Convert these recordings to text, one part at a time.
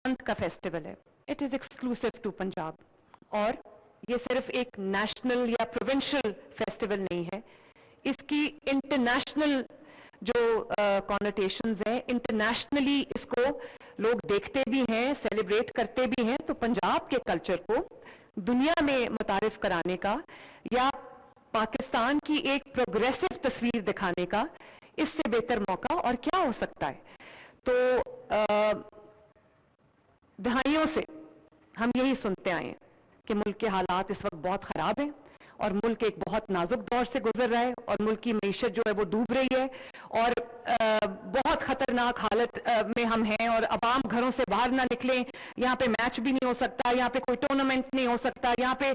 بسنت کا فیسٹیول ہے. It is exclusive to Punjab. اور یہ صرف ایک نیشنل یا پروونشل فیسٹیول نہیں ہے, اس کی انٹرنیشنل جو کانوٹیشنز ہیں, انٹرنیشنلی اس کو لوگ دیکھتے بھی ہیں, سیلیبریٹ کرتے بھی ہیں. تو پنجاب کے کلچر کو دنیا میں متعارف کرانے کا یا پاکستان کی ایک پروگریسو تصویر دکھانے کا اس سے بہتر موقع اور کیا ہو سکتا ہے. تو دہائیوں سے ہم یہی سنتے آئے ہیں کہ ملک کے حالات اس وقت بہت خراب ہیں اور ملک ایک بہت نازک دور سے گزر رہا ہے اور ملک کی معیشت جو ہے وہ ڈوب رہی ہے اور بہت خطرناک حالت میں ہم ہیں اور عوام گھروں سے باہر نہ نکلیں. یہاں پہ میچ بھی نہیں ہو سکتا, یہاں پہ کوئی ٹورنامنٹ نہیں ہو سکتا, یہاں پہ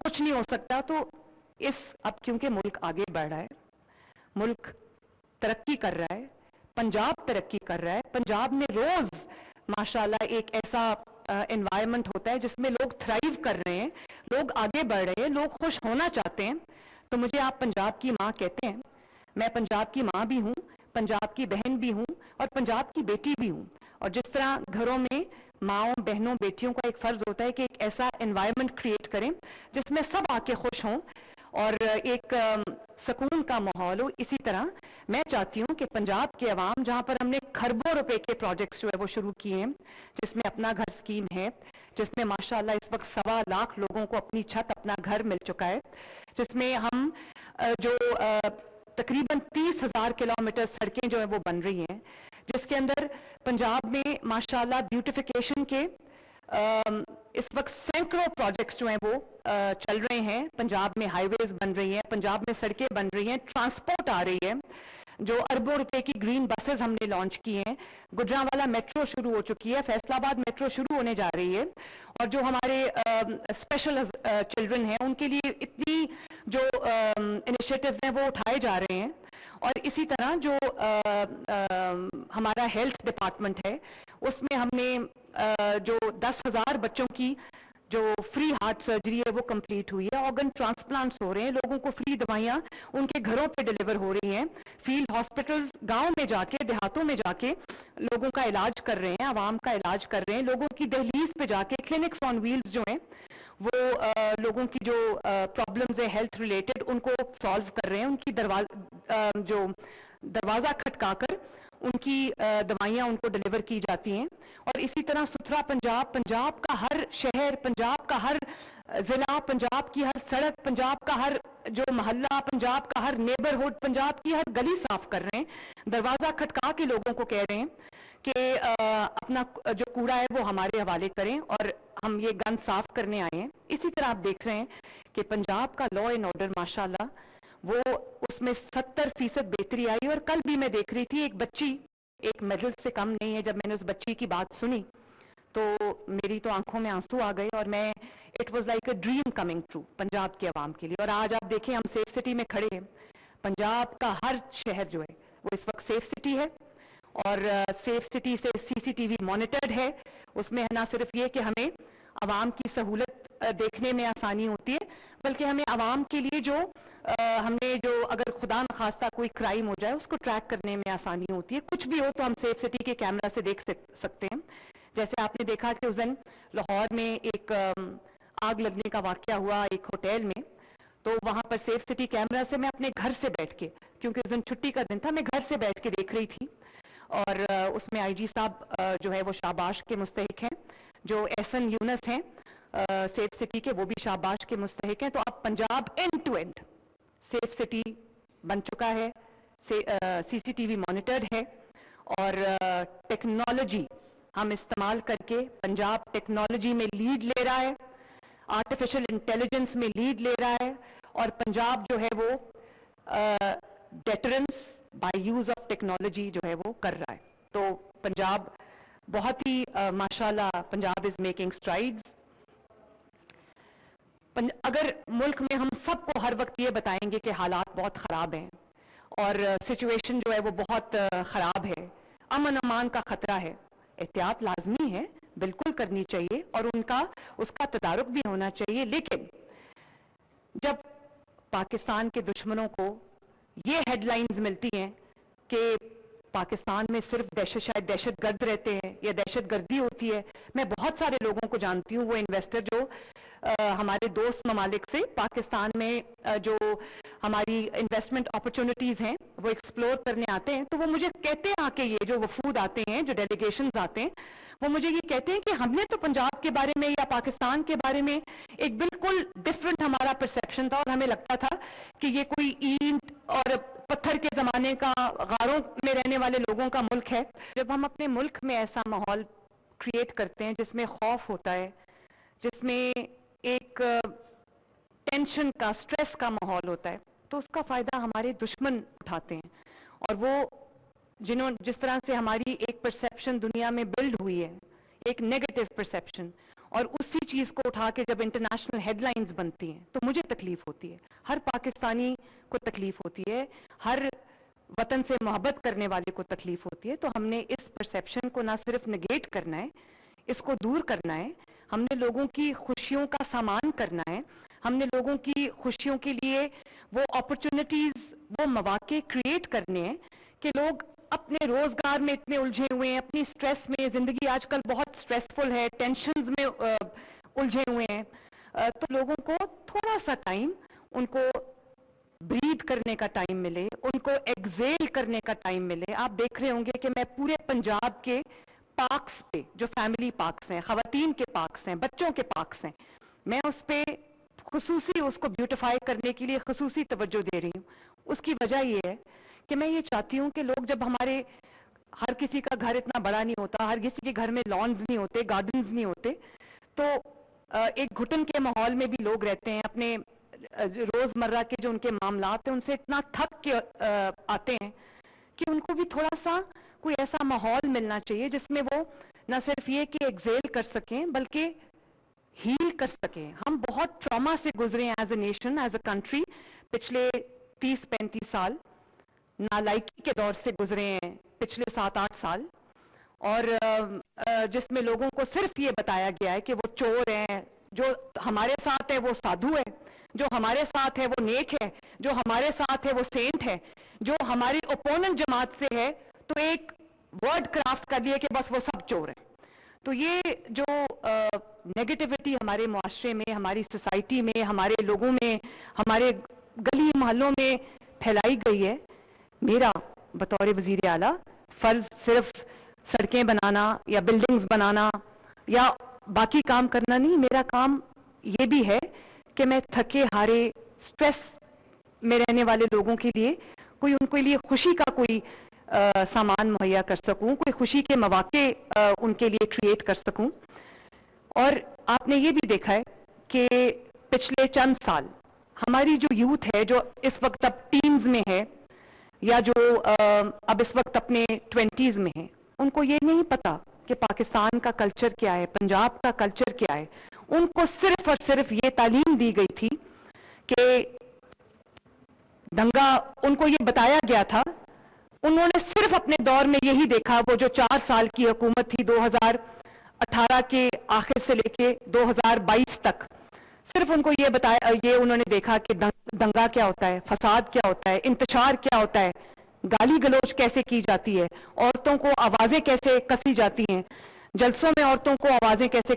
کچھ نہیں ہو سکتا. تو اب کیونکہ ملک آگے بڑھ رہا ہے, ملک ترقی کر رہا ہے, پنجاب ترقی کر رہا ہے, پنجاب میں روز ماشاءاللہ ایک ایسا انوائرمنٹ ہوتا ہے جس میں لوگ تھرائیو کر رہے ہیں, لوگ آگے بڑھ رہے ہیں, لوگ خوش ہونا چاہتے ہیں. تو مجھے آپ پنجاب کی ماں کہتے ہیں, میں پنجاب کی ماں بھی ہوں, پنجاب کی بہن بھی ہوں اور پنجاب کی بیٹی بھی ہوں. اور جس طرح گھروں میں ماؤں بہنوں بیٹیوں کا ایک فرض ہوتا ہے کہ ایک ایسا انوائرمنٹ کریٹ کریں جس میں سب آ کے خوش ہوں اور ایک سکون کا ماحول ہو, اسی طرح میں چاہتی ہوں کہ پنجاب کے عوام, جہاں پر ہم نے کھربوں روپے کے پروجیکٹس جو ہے وہ شروع کیے ہیں, جس میں اپنا گھر اسکیم ہے, جس میں ماشاءاللہ اس وقت 1.25 لاکھ لوگوں کو اپنی چھت اپنا گھر مل چکا ہے, جس میں ہم جو تقریباً 30,000 کلومیٹر سڑکیں جو ہیں وہ بن رہی ہیں, جس کے اندر پنجاب میں ماشاءاللہ بیوٹیفیکیشن کے اس وقت سینکڑوں پروجیکٹس جو ہیں وہ چل رہے ہیں. پنجاب میں ہائی ویز بن رہی ہیں, پنجاب میں سڑکیں بن رہی ہیں, ٹرانسپورٹ آ رہی ہے, جو اربوں روپے کی گرین بسز ہم نے لانچ کی ہیں, گجرانوالا میٹرو شروع ہو چکی ہے, فیصل آباد میٹرو شروع ہونے جا رہی ہے, اور جو ہمارے اسپیشل چلڈرن ہیں ان کے لیے اتنی جو انیشیٹوز ہیں وہ اٹھائے جا رہے ہیں. اور اسی طرح جو ہمارا ہیلتھ ڈپارٹمنٹ ہے اس میں ہم نے جو 10,000 بچوں کی جو فری ہارٹ سرجری ہے وہ کمپلیٹ ہوئی ہے, آرگن ٹرانسپلانٹس ہو رہے ہیں, لوگوں کو فری دوائیاں ان کے گھروں پہ ڈیلیور ہو رہی ہیں, فیلڈ ہاسپٹلز گاؤں میں جا کے دیہاتوں میں جا کے لوگوں کا علاج کر رہے ہیں, عوام کا علاج کر رہے ہیں, لوگوں کی دہلیز پہ جا کے کلینکس آن ویلز جو ہیں وہ لوگوں کی جو پرابلمز ہیں ہیلتھ ریلیٹڈ ان کو سالو کر رہے ہیں, ان کی جو دروازہ کھٹکا کر ان کی دوائیاں ان کو ڈیلیور کی جاتی ہیں. اور اسی طرح ستھرا پنجاب, پنجاب کا ہر شہر, پنجاب کا ہر ضلع, پنجاب کی ہر سڑک, پنجاب کا ہر جو محلہ, پنجاب کا ہر نیبرہڈ, پنجاب کی ہر گلی صاف کر رہے ہیں, دروازہ کھٹکا کے لوگوں کو کہہ رہے ہیں کہ اپنا جو کوڑا ہے وہ ہمارے حوالے کریں اور ہم یہ گند صاف کرنے آئے ہیں. اسی طرح آپ دیکھ رہے ہیں کہ پنجاب کا لا اینڈ آرڈر ماشاءاللہ وہ اس میں 70% بہتری آئی. اور کل بھی میں دیکھ رہی تھی ایک بچی, ایک میڈل سے کم نہیں ہے, جب میں نے اس بچی کی بات سنی تو میری تو آنکھوں میں آنسو آ گئے اور میں it was like a dream coming true Punjab کے عوام کے لیے. اور آج آپ دیکھیں ہم سیف سٹی میں کھڑے ہیں, پنجاب کا ہر شہر جو ہے وہ اس وقت سیف سٹی ہے اور سیف سٹی سے CCTV مانیٹرڈ ہے. اس میں نہ صرف یہ کہ ہمیں عوام کی سہولت دیکھنے میں آسانی ہوتی ہے بلکہ ہمیں عوام کے لیے جو ہم نے جو اگر خدا نخواستہ کوئی کرائم ہو جائے اس کو ٹریک کرنے میں آسانی ہوتی ہے. کچھ بھی ہو تو ہم سیف سٹی کے کیمرہ سے دیکھ سکتے ہیں. جیسے آپ نے دیکھا کہ اس دن لاہور میں ایک آگ لگنے کا واقعہ ہوا ایک ہوٹل میں, تو وہاں پر سیف سٹی کیمرہ سے میں اپنے گھر سے بیٹھ کے, کیونکہ اس دن چھٹی کا دن تھا, میں گھر سے بیٹھ کے دیکھ رہی تھی. اور اس میں IG صاحب جو ہے وہ شاباش کے مستحق ہیں, جو احسن یونس ہیں سیف سٹی کے, وہ بھی شاباش کے مستحق ہیں. تو اب Punjab end to end safe city بن چکا ہے, CCTV مانیٹرڈ ہے اور ٹیکنالوجی ہم استعمال کر کے پنجاب ٹیکنالوجی میں لیڈ لے رہا ہے, آرٹیفیشل انٹیلیجنس میں لیڈ لے رہا ہے, اور پنجاب جو ہے وہ deterrence by use of technology جو ہے وہ کر رہا ہے. تو پنجاب بہت ہی ماشاءاللہ پنجاب از میکنگ اسٹرائڈز. اگر ملک میں ہم سب کو ہر وقت یہ بتائیں گے کہ حالات بہت خراب ہیں اور سچویشن جو ہے وہ بہت خراب ہے, امن امان کا خطرہ ہے, احتیاط لازمی ہے, بالکل کرنی چاہیے اور اس کا تدارک بھی ہونا چاہیے. لیکن جب پاکستان کے دشمنوں کو یہ ہیڈ لائنز ملتی ہیں کہ پاکستان میں صرف شاید دہشت گرد رہتے ہیں یا دہشت گردی ہوتی ہے. میں بہت سارے لوگوں کو جانتی ہوں وہ انویسٹر جو ہمارے دوست ممالک سے پاکستان میں جو ہماری انویسٹمنٹ اپرچونٹیز ہیں وہ ایکسپلور کرنے آتے ہیں, تو وہ مجھے کہتے ہیں آ کے, یہ جو وفود آتے ہیں, جو ڈیلیگیشنز آتے ہیں, وہ مجھے یہ کہتے ہیں کہ ہم نے تو پنجاب کے بارے میں یا پاکستان کے بارے میں ایک بالکل ڈفرینٹ ہمارا پرسیپشن تھا, اور ہمیں لگتا تھا کہ یہ کوئی اینٹ اور پتھر کے زمانے کا, غاروں میں رہنے والے لوگوں کا ملک ہے. جب ہم اپنے ملک میں ایسا ماحول کریٹ کرتے ہیں جس میں خوف ہوتا ہے, جس میں ایک ٹینشن کا, سٹریس کا ماحول ہوتا ہے, تو اس کا فائدہ ہمارے دشمن اٹھاتے ہیں. اور وہ جس طرح سے ہماری ایک پرسیپشن دنیا میں بلڈ ہوئی ہے, ایک نیگیٹو پرسیپشن, اور اسی چیز کو اٹھا کے جب انٹرنیشنل ہیڈ لائنز بنتی ہیں تو مجھے تکلیف ہوتی ہے, ہر پاکستانی کو تکلیف ہوتی ہے, ہر وطن سے محبت کرنے والے کو تکلیف ہوتی ہے. تو ہم نے اس پرسیپشن کو نہ صرف نگیٹ کرنا ہے, اس کو دور کرنا ہے, ہم نے لوگوں کی خوشیوں کا سامان کرنا ہے, ہم نے لوگوں کی خوشیوں کے لیے وہ اپرچونٹیز, وہ مواقع کریٹ کرنے ہیں کہ لوگ اپنے روزگار میں اتنے الجھے ہوئے ہیں, اپنی سٹریس میں, زندگی آج کل بہت سٹریسفل ہے, ٹینشنز میں الجھے ہوئے ہیں, تو لوگوں کو تھوڑا سا ٹائم, ان کو بریتھ کرنے کا ٹائم ملے, ان کو ایگزیل کرنے کا ٹائم ملے. آپ دیکھ رہے ہوں گے کہ میں پورے پنجاب کے پارکس پہ, جو فیملی پارکس ہیں, خواتین کے پارکس ہیں, بچوں کے پارکس ہیں, میں اس پہ خصوصی اس کو بیوٹیفائی کرنے کے لیے خصوصی توجہ دے رہی ہوں. اس کی وجہ یہ ہے کہ میں یہ چاہتی ہوں کہ لوگ, جب ہمارے ہر کسی کا گھر اتنا بڑا نہیں ہوتا, ہر کسی کے گھر میں لانز نہیں ہوتے, گارڈنز نہیں ہوتے, تو ایک گھٹن کے ماحول میں بھی لوگ رہتے ہیں, اپنے روزمرہ کے جو ان کے معاملات ہیں ان سے اتنا تھک کے آتے ہیں کہ ان کو بھی تھوڑا سا کوئی ایسا ماحول ملنا چاہیے جس میں وہ نہ صرف یہ کہ ایگزیل کر سکیں بلکہ ہیل کر سکیں. ہم بہت ٹراما سے گزرے ہیں as a nation, as a country, پچھلے 30-35 سال نالائکی کے دور سے گزرے ہیں, پچھلے 7-8 سال, اور جس میں لوگوں کو صرف یہ بتایا گیا ہے کہ وہ چور ہیں, جو ہمارے ساتھ ہے وہ سادھو ہے, جو ہمارے ساتھ ہے وہ نیک ہے, جو ہمارے ساتھ ہے وہ سینٹ ہے, جو ہماری اوپوننٹ جماعت سے ہے تو ایک ورڈ کرافٹ کر لیے کہ بس وہ سب چور ہیں. تو یہ جو نیگیٹیوٹی ہمارے معاشرے میں, ہماری سوسائٹی میں, ہمارے لوگوں میں, ہمارے گلی محلوں میں پھیلائی گئی ہے, میرا بطور وزیر اعلیٰ فرض صرف سڑکیں بنانا یا بلڈنگز بنانا یا باقی کام کرنا نہیں, میرا کام یہ بھی ہے کہ میں تھکے ہارے, سٹریس میں رہنے والے لوگوں کے لیے ان کے لیے خوشی کا کوئی سامان مہیا کر سکوں, کوئی خوشی کے مواقع ان کے لیے کریٹ کر سکوں. اور آپ نے یہ بھی دیکھا ہے کہ پچھلے چند سال ہماری جو یوتھ ہے, جو اس وقت اب ٹینز میں ہے یا جو اب اس وقت اپنے 20s میں ہے, ان کو یہ نہیں پتا کہ پاکستان کا کلچر کیا ہے, پنجاب کا کلچر کیا ہے. ان کو صرف اور صرف یہ تعلیم دی گئی تھی کہ دنگا, ان کو یہ بتایا گیا تھا, انہوں نے صرف اپنے دور میں یہی دیکھا, وہ جو 4 سال کی حکومت تھی 2018 کے آخر سے لے کے 2022 تک, صرف ان کو یہ بتایا, یہ انہوں نے دیکھا کہ دنگا کیا ہوتا ہے, فساد کیا ہوتا ہے, انتشار کیا ہوتا ہے, گالی گلوچ کیسے کی جاتی ہے, عورتوں کو آوازیں کیسے کسی جاتی ہیں, جلسوں میں عورتوں کو آوازیں کیسے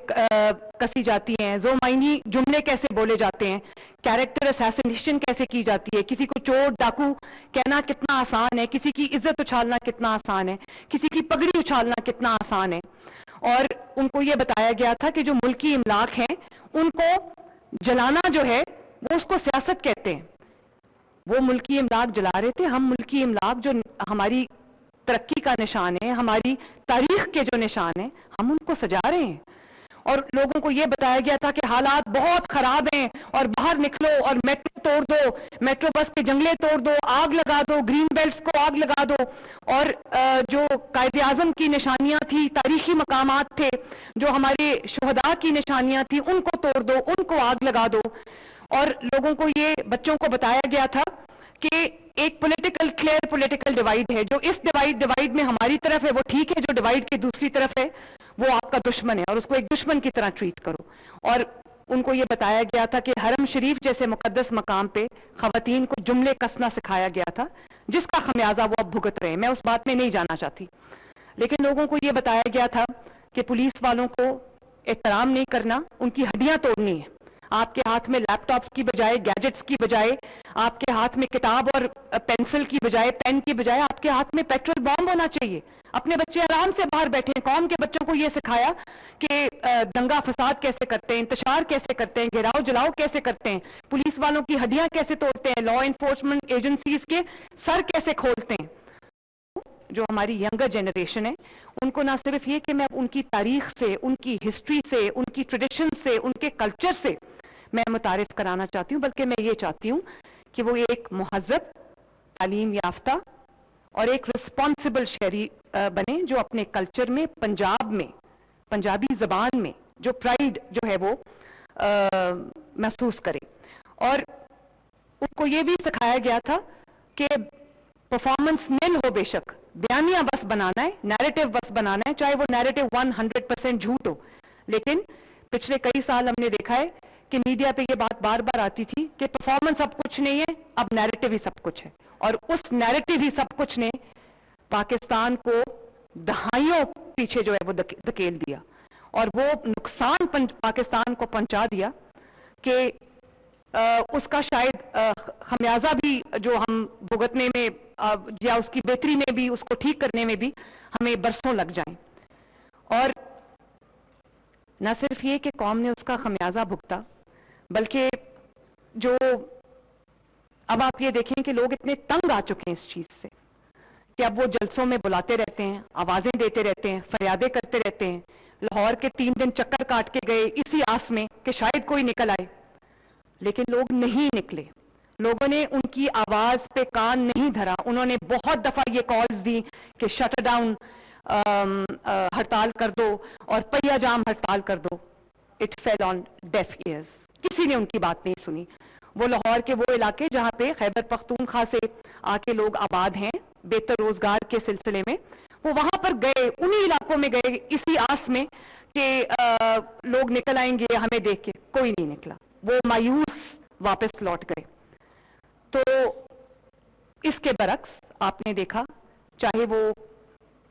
کسی جاتی ہیں, ذو معنی جملے کیسے بولے جاتے ہیں, کیریکٹر اسیسینیشن کیسے کی جاتی ہے, کسی کو چور ڈاکو کہنا کتنا آسان ہے, کسی کی عزت اچھالنا کتنا آسان ہے, کسی کی پگڑی اچھالنا کتنا آسان ہے. اور ان کو یہ بتایا گیا تھا کہ جو ملکی املاک ہیں ان کو جلانا جو ہے وہ اس کو سیاست کہتے ہیں. وہ ملکی املاک جلا رہے تھے, ہم ملکی املاک جو ہماری ترقی کا نشان ہے, ہماری تاریخ کے جو نشان ہیں, ہم ان کو سجا رہے ہیں. اور لوگوں کو یہ بتایا گیا تھا کہ حالات بہت خراب ہیں اور باہر نکلو اور میٹرو توڑ دو, میٹرو بس کے جنگلے توڑ دو, آگ لگا دو, گرین بیلٹس کو آگ لگا دو, اور جو قائد اعظم کی نشانیاں تھی, تاریخی مقامات تھے, جو ہمارے شہداء کی نشانیاں تھیں, ان کو توڑ دو, ان کو آگ لگا دو. اور لوگوں کو یہ, بچوں کو بتایا گیا تھا کہ ایک کلیئر پولیٹیکل ڈیوائیڈ ہے, جو اس ڈیوائیڈ میں ہماری طرف ہے وہ ٹھیک ہے, جو ڈیوائیڈ کے دوسری طرف ہے وہ آپ کا دشمن ہے, اور اس کو ایک دشمن کی طرح ٹریٹ کرو. اور ان کو یہ بتایا گیا تھا کہ حرم شریف جیسے مقدس مقام پہ خواتین کو جملے کسنا سکھایا گیا تھا، جس کا خمیازہ وہ اب بھگت رہے ہیں. میں اس بات میں نہیں جانا چاہتی، لیکن لوگوں کو یہ بتایا گیا تھا کہ پولیس والوں کو احترام نہیں کرنا، ان کی ہڈیاں توڑنی ہے. آپ کے ہاتھ میں لیپ ٹاپس کی بجائے، گیجٹس کی بجائے، آپ کے ہاتھ میں کتاب اور پینسل کی بجائے، پین کی بجائے آپ کے ہاتھ میں پیٹرول بام ہونا چاہیے. اپنے بچے آرام سے باہر بیٹھے ہیں. قوم کے بچوں کو یہ سکھایا کہ دنگا فساد کیسے کرتے ہیں، انتشار کیسے کرتے ہیں، گھیراؤ جلاؤ کیسے کرتے ہیں، پولیس والوں کی ہڈیاں کیسے توڑتے ہیں، لا انفورسمنٹ ایجنسیز کے سر کیسے کھولتے ہیں. جو ہماری ینگر جنریشن ہے، ان کو نہ صرف یہ کہ میں ان کی تاریخ سے، ان کی ہسٹری سے، ان کی ٹریڈیشن سے، ان کے کلچر سے میں متعارف کرانا چاہتی ہوں، بلکہ میں یہ چاہتی ہوں کہ وہ ایک مہذب، تعلیم یافتہ اور ایک رسپانسبل شہری بنے، جو اپنے کلچر میں، پنجاب میں، پنجابی زبان میں جو پرائیڈ جو ہے وہ محسوس کرے. اور ان کو یہ بھی سکھایا گیا تھا کہ پرفارمنس نیل ہو، بے شک بیانیہ بس بنانا ہے، نیریٹو بس بنانا ہے، چاہے وہ نیریٹو 100% جھوٹ ہو. لیکن پچھلے کئی سال ہم نے دیکھا ہے کہ میڈیا پہ یہ بات بار بار آتی تھی کہ پرفارمنس اب کچھ نہیں ہے، اب نیریٹو ہی سب کچھ ہے. اور اس نیریٹو ہی سب کچھ نے پاکستان کو دہائیوں پیچھے جو ہے وہ دھکیل دیا، اور وہ نقصان پاکستان کو پہنچا دیا کہ اس کا شاید خمیازہ بھی جو ہم بھگتنے میں یا اس کی بہتری میں بھی، اس کو ٹھیک کرنے میں بھی ہمیں برسوں لگ جائیں. اور نہ صرف یہ کہ قوم نے اس کا خمیازہ بھگتا، بلکہ جو اب آپ یہ دیکھیں کہ لوگ اتنے تنگ آ چکے ہیں اس چیز سے کہ اب وہ جلسوں میں بلاتے رہتے ہیں، آوازیں دیتے رہتے ہیں، فریادیں کرتے رہتے ہیں. لاہور کے 3 دن چکر کاٹ کے گئے اسی آس میں کہ شاید کوئی نکل آئے، لیکن لوگ نہیں نکلے. لوگوں نے ان کی آواز پہ کان نہیں دھرا. انہوں نے بہت دفعہ یہ کالز دی کہ شٹ ڈاؤن، ہڑتال کر دو اور پہیا جام ہڑتال کر دو. It feel on ڈیف years. کسی نے ان کی بات نہیں سنی. وہ لاہور کے وہ علاقے جہاں پہ خیبر پختونخوا سے آ کے لوگ آباد ہیں بہتر روزگار کے سلسلے میں، وہ وہاں پر گئے، انہی علاقوں میں گئے اسی آس میں کہ لوگ نکل آئیں گے ہمیں دیکھ کے. کوئی نہیں نکلا. وہ مایوس واپس لوٹ گئے. تو اس کے برعکس آپ نے دیکھا، چاہے وہ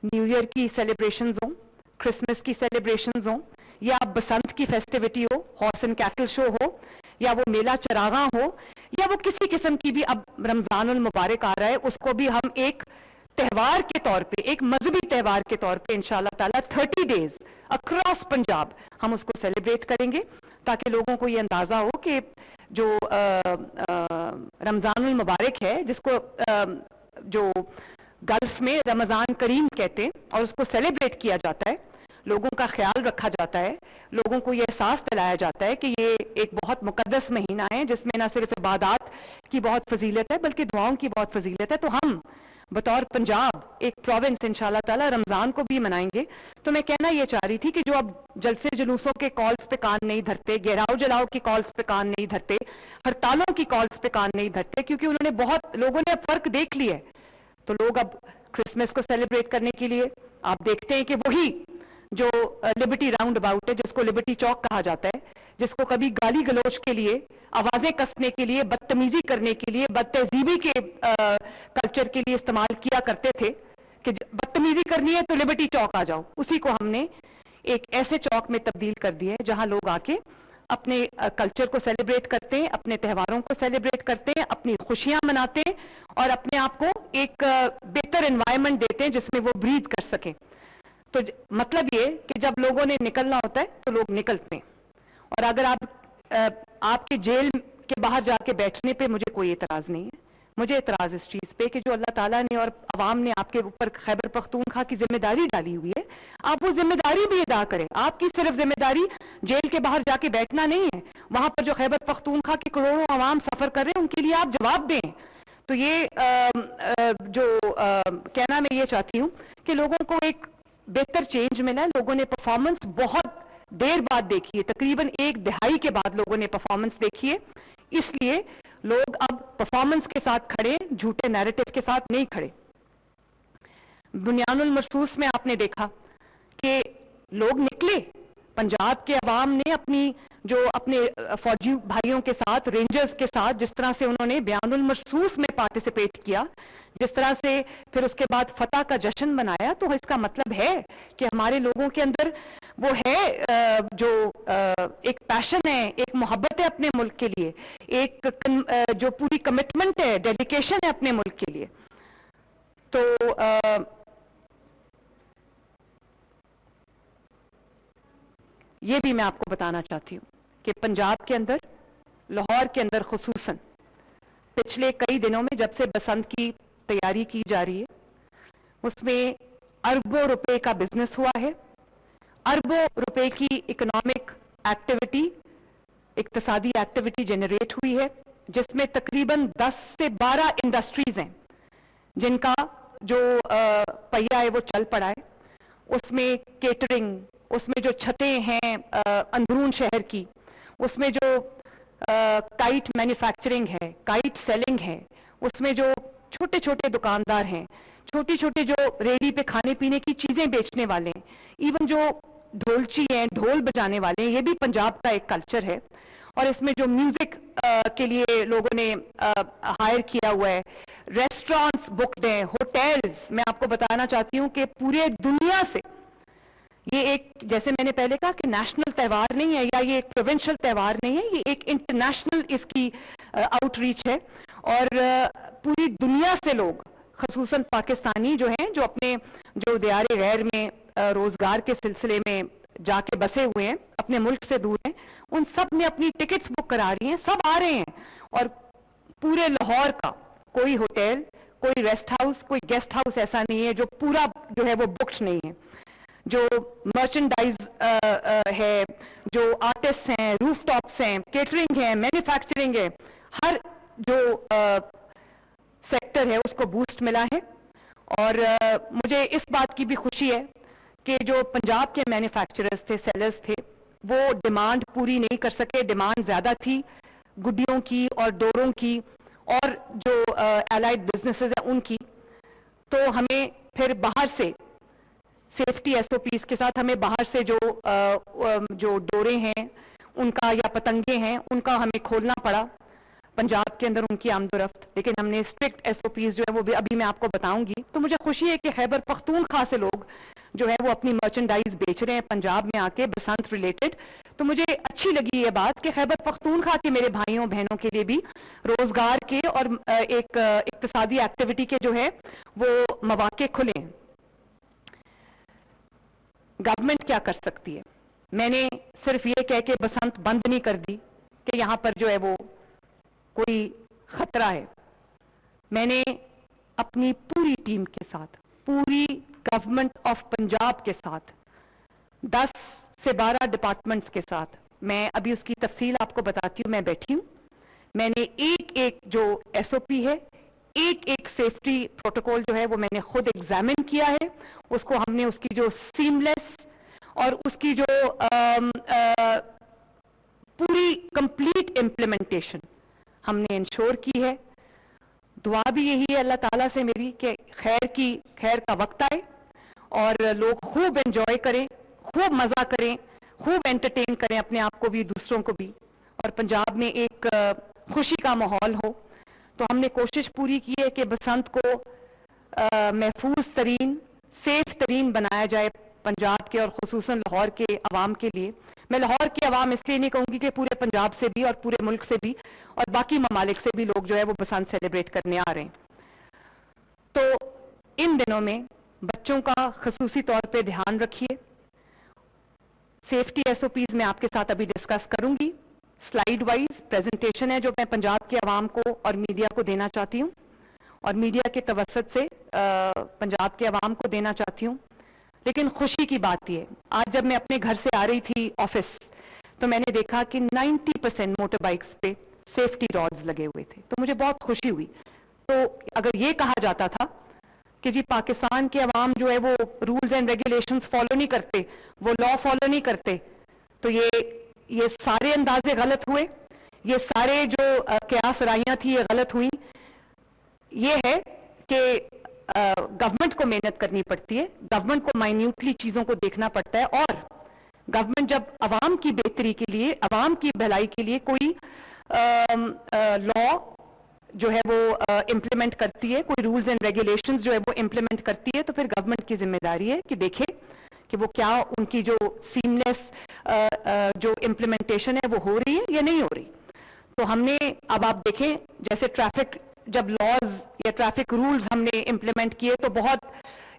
نیو ایئر کی سیلیبریشنز ہوں، کرسمس کی سیلیبریشنز ہوں، یا بسنت کی فیسٹیوٹی ہو، ہارس اینڈ کیٹل شو ہو، یا وہ میلہ چراغاں ہو، یا وہ کسی قسم کی بھی، اب رمضان المبارک آ رہا ہے، اس کو بھی ہم ایک تہوار کے طور پہ، ایک مذہبی تہوار کے طور پہ انشاءاللہ تعالیٰ 30 ڈیز اکراس پنجاب ہم اس کو سیلیبریٹ کریں گے، تاکہ لوگوں کو یہ اندازہ ہو کہ جو رمضان المبارک ہے، جس کو جو گلف میں رمضان کریم کہتے ہیں اور اس کو سیلیبریٹ کیا جاتا ہے، لوگوں کا خیال رکھا جاتا ہے، لوگوں کو یہ احساس دلایا جاتا ہے کہ یہ ایک بہت مقدس مہینہ ہے جس میں نہ صرف عبادات کی بہت فضیلت ہے بلکہ دعاؤں کی بہت فضیلت ہے. تو ہم بطور پنجاب ایک پروونس انشاءاللہ تعالی رمضان کو بھی منائیں گے. تو میں کہنا یہ چاہ رہی تھی کہ جو اب جلسے جلوسوں کے کالز پہ کان نہیں دھرتے، گہراؤ جلاؤ کی کالز پہ کان نہیں دھرتے، ہڑتالوں کی کالز پہ کان نہیں دھرتے، کیونکہ انہوں نے بہت لوگوں نے اب فرق دیکھ لیا ہے. تو لوگ اب کرسمس کو سیلیبریٹ کرنے کے لیے آپ دیکھتے ہیں کہ وہی جو لبرٹی راؤنڈ اباؤٹ ہے، جس کو لبرٹی چوک کہا جاتا ہے، جس کو کبھی گالی گلوچ کے لیے، آوازیں کسنے کے لیے، بدتمیزی کرنے کے لیے، بد تہذیبی کے کلچر کے لیے استعمال کیا کرتے تھے کہ بدتمیزی کرنی ہے تو لبرٹی چوک آ جاؤ، اسی کو ہم نے ایک ایسے چوک میں تبدیل کر دیا ہے جہاں لوگ آ کے اپنے کلچر کو سیلیبریٹ کرتے ہیں، اپنے تہواروں کو سیلیبریٹ کرتے ہیں، اپنی خوشیاں مناتے ہیں اور اپنے آپ کو ایک بہتر انوائرمنٹ دیتے ہیں جس میں وہ بریتھ کر سکیں. تو مطلب یہ کہ جب لوگوں نے نکلنا ہوتا ہے تو لوگ نکلتے ہیں. اور اگر آپ کے جیل کے باہر جا کے بیٹھنے پہ مجھے کوئی اعتراض نہیں ہے. مجھے اعتراض اس چیز پہ کہ جو اللہ تعالیٰ نے اور عوام نے آپ کے اوپر خیبر پختونخوا کی ذمہ داری ڈالی ہوئی ہے، آپ وہ ذمہ داری بھی ادا کریں. آپ کی صرف ذمہ داری جیل کے باہر جا کے بیٹھنا نہیں ہے. وہاں پر جو خیبر پختونخوا کے کروڑوں عوام سفر کر رہے ہیں ان کے لیے آپ جواب دیں. تو یہ جو کہنا میں یہ چاہتی ہوں کہ لوگوں کو ایک بہتر چینج ملا ہے. لوگوں نے پرفارمنس بہت دیر بعد دیکھی ہے، تقریباً 1 دہائی کے بعد لوگوں نے پرفارمنس دیکھی ہے. اس لیے لوگ اب پرفارمنس کے ساتھ کھڑے، جھوٹے نیریٹو کے ساتھ نہیں کھڑے. بنیان المرصوص میں آپ نے دیکھا کہ لوگ نکلے، پنجاب کے عوام نے اپنی جو اپنے فوجی بھائیوں کے ساتھ، رینجرز کے ساتھ جس طرح سے انہوں نے بیان المرصوص میں پارٹیسپیٹ کیا، جس طرح سے پھر اس کے بعد فتح کا جشن منایا، تو اس کا مطلب ہے کہ ہمارے لوگوں کے اندر وہ ہے جو ایک پیشن ہے، ایک محبت ہے اپنے ملک کے لیے، ایک جو پوری کمٹمنٹ ہے، ڈیڈیکیشن ہے اپنے ملک کے لیے. تو یہ بھی میں آپ کو بتانا چاہتی ہوں کہ پنجاب کے اندر، لاہور کے اندر خصوصاً پچھلے کئی دنوں میں جب سے بسنت کی تیاری کی جا رہی ہے، اس میں اربوں روپے کا بزنس ہوا ہے، اربوں روپے کی اکنامک ایکٹیویٹی، اقتصادی ایکٹیویٹی جنریٹ ہوئی ہے، جس میں تقریباً 10 سے 12 انڈسٹریز ہیں جن کا جو پہیہ ہے وہ چل پڑا ہے. اس میں کیٹرنگ، اس میں جو چھتیں ہیں اندرون شہر کی، اس میں جو کائٹ مینوفیکچرنگ ہے، کائٹ سیلنگ ہے، اس میں جو چھوٹے چھوٹے دکاندار ہیں، چھوٹی چھوٹی جو ریڑھی پہ کھانے پینے کی چیزیں بیچنے والے ہیں، ایون جو ڈھولچی ہیں، ڈھول بجانے والے ہیں، یہ بھی پنجاب کا ایک کلچر ہے. اور اس میں جو میوزک کے لیے لوگوں نے ہائر کیا ہوا ہے، ریسٹورانٹس بکڈ ہیں، ہوٹلز. میں آپ کو بتانا چاہتی ہوں کہ پورے دنیا سے یہ ایک، جیسے میں نے پہلے کہا کہ نیشنل تہوار نہیں ہے یا یہ ایک پروونشل تہوار نہیں ہے، یہ ایک انٹرنیشنل اس کی آؤٹ ریچ ہے. اور پوری دنیا سے لوگ، خصوصاً پاکستانی جو ہیں، جو اپنے جو دیار غیر میں روزگار کے سلسلے میں جا کے بسے ہوئے ہیں، اپنے ملک سے دور ہیں، ان سب نے اپنی ٹکٹس بک کرا رہی ہیں، سب آ رہے ہیں. اور پورے لاہور کا کوئی ہوٹل، کوئی ریسٹ ہاؤس، کوئی گیسٹ ہاؤس ایسا نہیں ہے جو پورا جو ہے وہ بکڈ نہیں ہے. جو مرچنڈائز ہے، جو آرٹسٹ ہیں، روف ٹاپس ہیں، کیٹرنگ ہے، مینوفیکچرنگ ہے، ہر جو سیکٹر ہے اس کو بوسٹ ملا ہے. اور مجھے اس بات کی بھی خوشی ہے کہ جو پنجاب کے مینوفیکچررز تھے، سیلرز تھے، وہ ڈیمانڈ پوری نہیں کر سکے. ڈیمانڈ زیادہ تھی گڈیوں کی اور ڈوروں کی اور جو الائڈ بزنسز ہیں ان کی. تو ہمیں پھر باہر سے سیفٹی ایس او پیز کے ساتھ ہمیں باہر سے جو ڈورے ہیں ان کا یا پتنگے ہیں ان کا ہمیں کھولنا پڑا پنجاب کے اندر ان کی آمد و رفت. لیکن ہم نے اسٹرکٹ ایس او پیز جو ہے وہ بھی ابھی میں آپ کو بتاؤں گی. تو مجھے خوشی ہے کہ خیبر پختونخوا سے لوگ جو ہے وہ اپنی مرچنڈائز بیچ رہے ہیں پنجاب میں آ کے بسنت ریلیٹڈ. تو مجھے اچھی لگی یہ بات کہ خیبر پختونخوا کے میرے بھائیوں بہنوں کے لیے بھی روزگار کے اور ایک اقتصادی ایکٹیویٹی کے جو ہے وہ مواقع کھلے ہیں. گورنمنٹ کیا کر سکتی ہے؟ میں نے صرف یہ کہہ کے بسنت بند نہیں کر دی کہ یہاں پر جو ہے وہ کوئی خطرہ ہے. میں نے اپنی پوری ٹیم کے ساتھ، پوری گورنمنٹ آف پنجاب کے ساتھ، 10 سے 12 ڈپارٹمنٹس کے ساتھ، میں ابھی اس کی تفصیل آپ کو بتاتی ہوں، میں بیٹھی ہوں. میں نے ایک ایک جو ایس او پی ہے، ایک ایک سیفٹی پروٹوکول جو ہے وہ میں نے خود ایگزامن کیا ہے. اس کو ہم نے اس کی جو سیملیس اور اس کی جو پوری کمپلیٹ امپلیمنٹیشن ہم نے انشور کی ہے. دعا بھی یہی ہے اللہ تعالیٰ سے میری کہ خیر کا وقت آئے اور لوگ خوب انجوائے کریں، خوب مزہ کریں، خوب انٹرٹین کریں اپنے آپ کو بھی، دوسروں کو بھی، اور پنجاب میں ایک خوشی کا ماحول ہو. تو ہم نے کوشش پوری کی ہے کہ بسنت کو محفوظ ترین، سیف ترین بنایا جائے پنجاب کے اور خصوصاً لاہور کے عوام کے لیے. میں لاہور کے عوام اس لیے نہیں کہوں گی کہ پورے پنجاب سے بھی اور پورے ملک سے بھی اور باقی ممالک سے بھی لوگ جو ہے وہ بسنت سیلیبریٹ کرنے آ رہے ہیں. تو ان دنوں میں بچوں کا خصوصی طور پہ دھیان رکھیے. سیفٹی ایس او پیز میں آپ کے ساتھ ابھی ڈسکس کروں گی. سلائیڈ وائز پریزنٹیشن ہے جو میں پنجاب کے عوام کو اور میڈیا کو دینا چاہتی ہوں اور میڈیا کے توسط سے پنجاب کے عوام کو دینا چاہتی ہوں. لیکن خوشی کی بات یہ ہے، آج جب میں اپنے گھر سے آ رہی تھی آفس تو میں نے دیکھا کہ 90% موٹر بائکس پہ سیفٹی راڈز لگے ہوئے تھے. تو مجھے بہت خوشی ہوئی. تو اگر یہ کہا جاتا تھا کہ جی پاکستان کے عوام جو ہے وہ رولز اینڈ ریگولیشنز فالو نہیں کرتے، وہ لا فالو نہیں کرتے، تو یہ سارے اندازے غلط ہوئے، یہ سارے جو قیاس رائیاں تھی یہ غلط ہوئیں. یہ ہے کہ گورنمنٹ کو محنت کرنی پڑتی ہے، گورنمنٹ کو مائنیوٹلی چیزوں کو دیکھنا پڑتا ہے. اور گورنمنٹ جب عوام کی بہتری کے لیے، عوام کی بھلائی کے لیے کوئی لا جو ہے وہ امپلیمنٹ کرتی ہے، کوئی رولز اینڈ ریگولیشنز جو ہے وہ امپلیمنٹ کرتی ہے، تو پھر گورنمنٹ کی ذمہ داری ہے کہ دیکھے کہ وہ کیا ان کی جو سیملیس جو امپلیمنٹیشن ہے وہ ہو رہی ہے یا نہیں ہو رہی. تو ہم نے اب آپ دیکھیں جیسے ٹریفک جب لاز یا ٹریفک رولز ہم نے امپلیمنٹ کیے تو بہت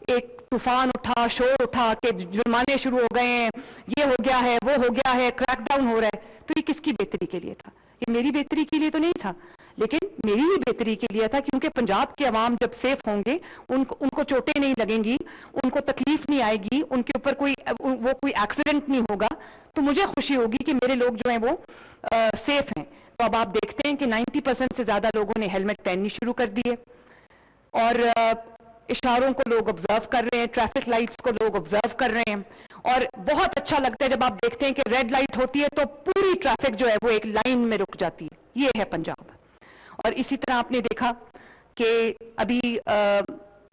ایک طوفان اٹھا، شور اٹھا کہ جرمانے شروع ہو گئے ہیں، یہ ہو گیا ہے، وہ ہو گیا ہے، کریک ڈاؤن ہو رہا ہے. تو یہ کس کی بہتری کے لیے تھا؟ یہ میری بہتری کے لیے تو نہیں تھا، لیکن میری ہی بہتری کے لیے تھا، کیونکہ پنجاب کے عوام جب سیف ہوں گے، ان کو چوٹیں نہیں لگیں گی، ان کو تکلیف نہیں آئے گی، ان کے اوپر کوئی ایکسیڈنٹ نہیں ہوگا، تو مجھے خوشی ہوگی کہ میرے لوگ جو ہیں وہ سیف ہیں. تو اب آپ دیکھتے ہیں کہ 90% سے زیادہ لوگوں نے ہیلمٹ پہننی شروع کر دی ہے، اور اشاروں کو لوگ آبزرو کر رہے ہیں، ٹریفک لائٹس کو لوگ آبزرو کر رہے ہیں، اور بہت اچھا لگتا ہے جب آپ دیکھتے ہیں کہ ریڈ لائٹ ہوتی ہے تو پوری ٹریفک جو ہے وہ ایک لائن میں رک جاتی ہے. یہ ہے پنجاب. اور اسی طرح آپ نے دیکھا کہ ابھی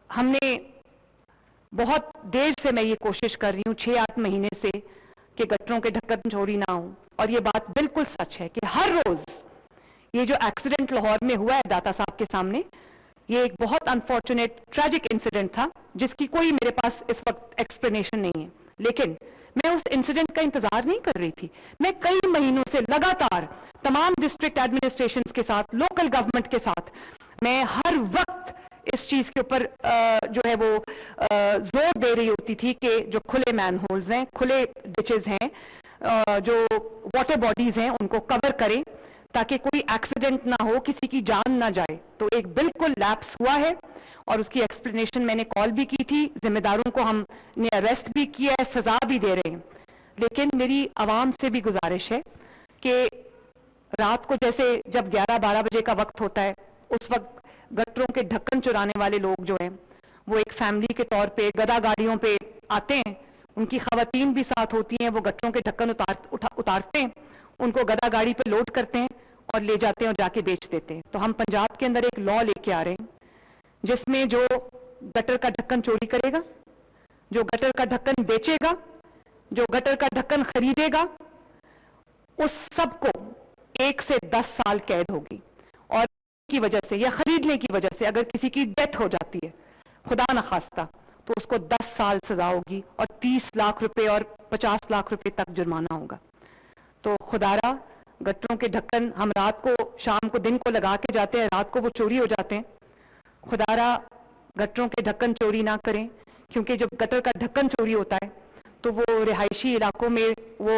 ہم نے بہت دیر سے میں یہ کوشش کر رہی ہوں 6-8 مہینے سے کہ گٹروں کے ڈھکن چوری نہ ہوں، اور یہ بات بالکل سچ ہے کہ ہر روز یہ جو ایکسیڈنٹ لاہور میں ہوا ہے داتا صاحب کے سامنے، یہ ایک بہت انفارچونیٹ ٹریجک انسیڈنٹ تھا جس کی کوئی میرے پاس اس وقت ایکسپلینیشن نہیں ہے. لیکن میں اس انسیڈنٹ کا انتظار نہیں کر رہی تھی. میں کئی مہینوں سے لگاتار تمام ڈسٹرکٹ ایڈمنسٹریشنز کے ساتھ، لوکل گورنمنٹ کے ساتھ میں ہر وقت اس چیز کے اوپر جو ہے وہ زور دے رہی ہوتی تھی کہ جو کھلے مین ہولز ہیں، کھلے ڈچز ہیں، جو واٹر باڈیز ہیں، ان کو کور کریں تاکہ کوئی ایکسیڈنٹ نہ ہو، کسی کی جان نہ جائے. تو ایک بالکل لیپس ہوا ہے، اور اس کی ایکسپلینیشن میں نے کال بھی کی تھی، ذمہ داروں کو ہم نے اریسٹ بھی کیا ہے، سزا بھی دے رہے ہیں. لیکن میری عوام سے بھی گزارش ہے کہ رات کو جیسے جب 11-12 بجے کا وقت ہوتا ہے، اس وقت گٹروں کے ڈھکن چرانے والے لوگ جو ہیں وہ ایک فیملی کے طور پہ گدا گاڑیوں پہ آتے ہیں، ان کی خواتین بھی ساتھ ہوتی ہیں، وہ گٹروں کے ڈھکن اتارتے ہیں، ان کو گدا گاڑی پہ لوڈ کرتے ہیں اور لے جاتے ہیں اور جا کے بیچ دیتے ہیں. تو ہم پنجاب کے اندر ایک لا لے کے آ رہے ہیں جس میں جو گٹر کا ڈھکن چوری کرے گا، جو گٹر کا ڈھکن بیچے گا، جو گٹر کا ڈھکن خریدے گا، اس سب کو 1 سے 10 سال قید ہوگی. اور کی وجہ سے یا خریدنے کی وجہ سے اگر کسی کی ڈیتھ ہو جاتی ہے خدا نخواستہ تو اس کو 10 سال سزا ہوگی اور 30 لاکھ روپے اور 50 لاکھ روپے تک جرمانہ ہوگا. تو خدارا گٹروں کے ڈھکن ہم رات کو، شام کو، دن کو لگا کے جاتے ہیں، رات کو وہ چوری ہو جاتے ہیں. خدارا گٹروں کے ڈھکن چوری نہ کریں، کیونکہ جب گٹر کا ڈھکن چوری ہوتا ہے تو وہ رہائشی علاقوں میں وہ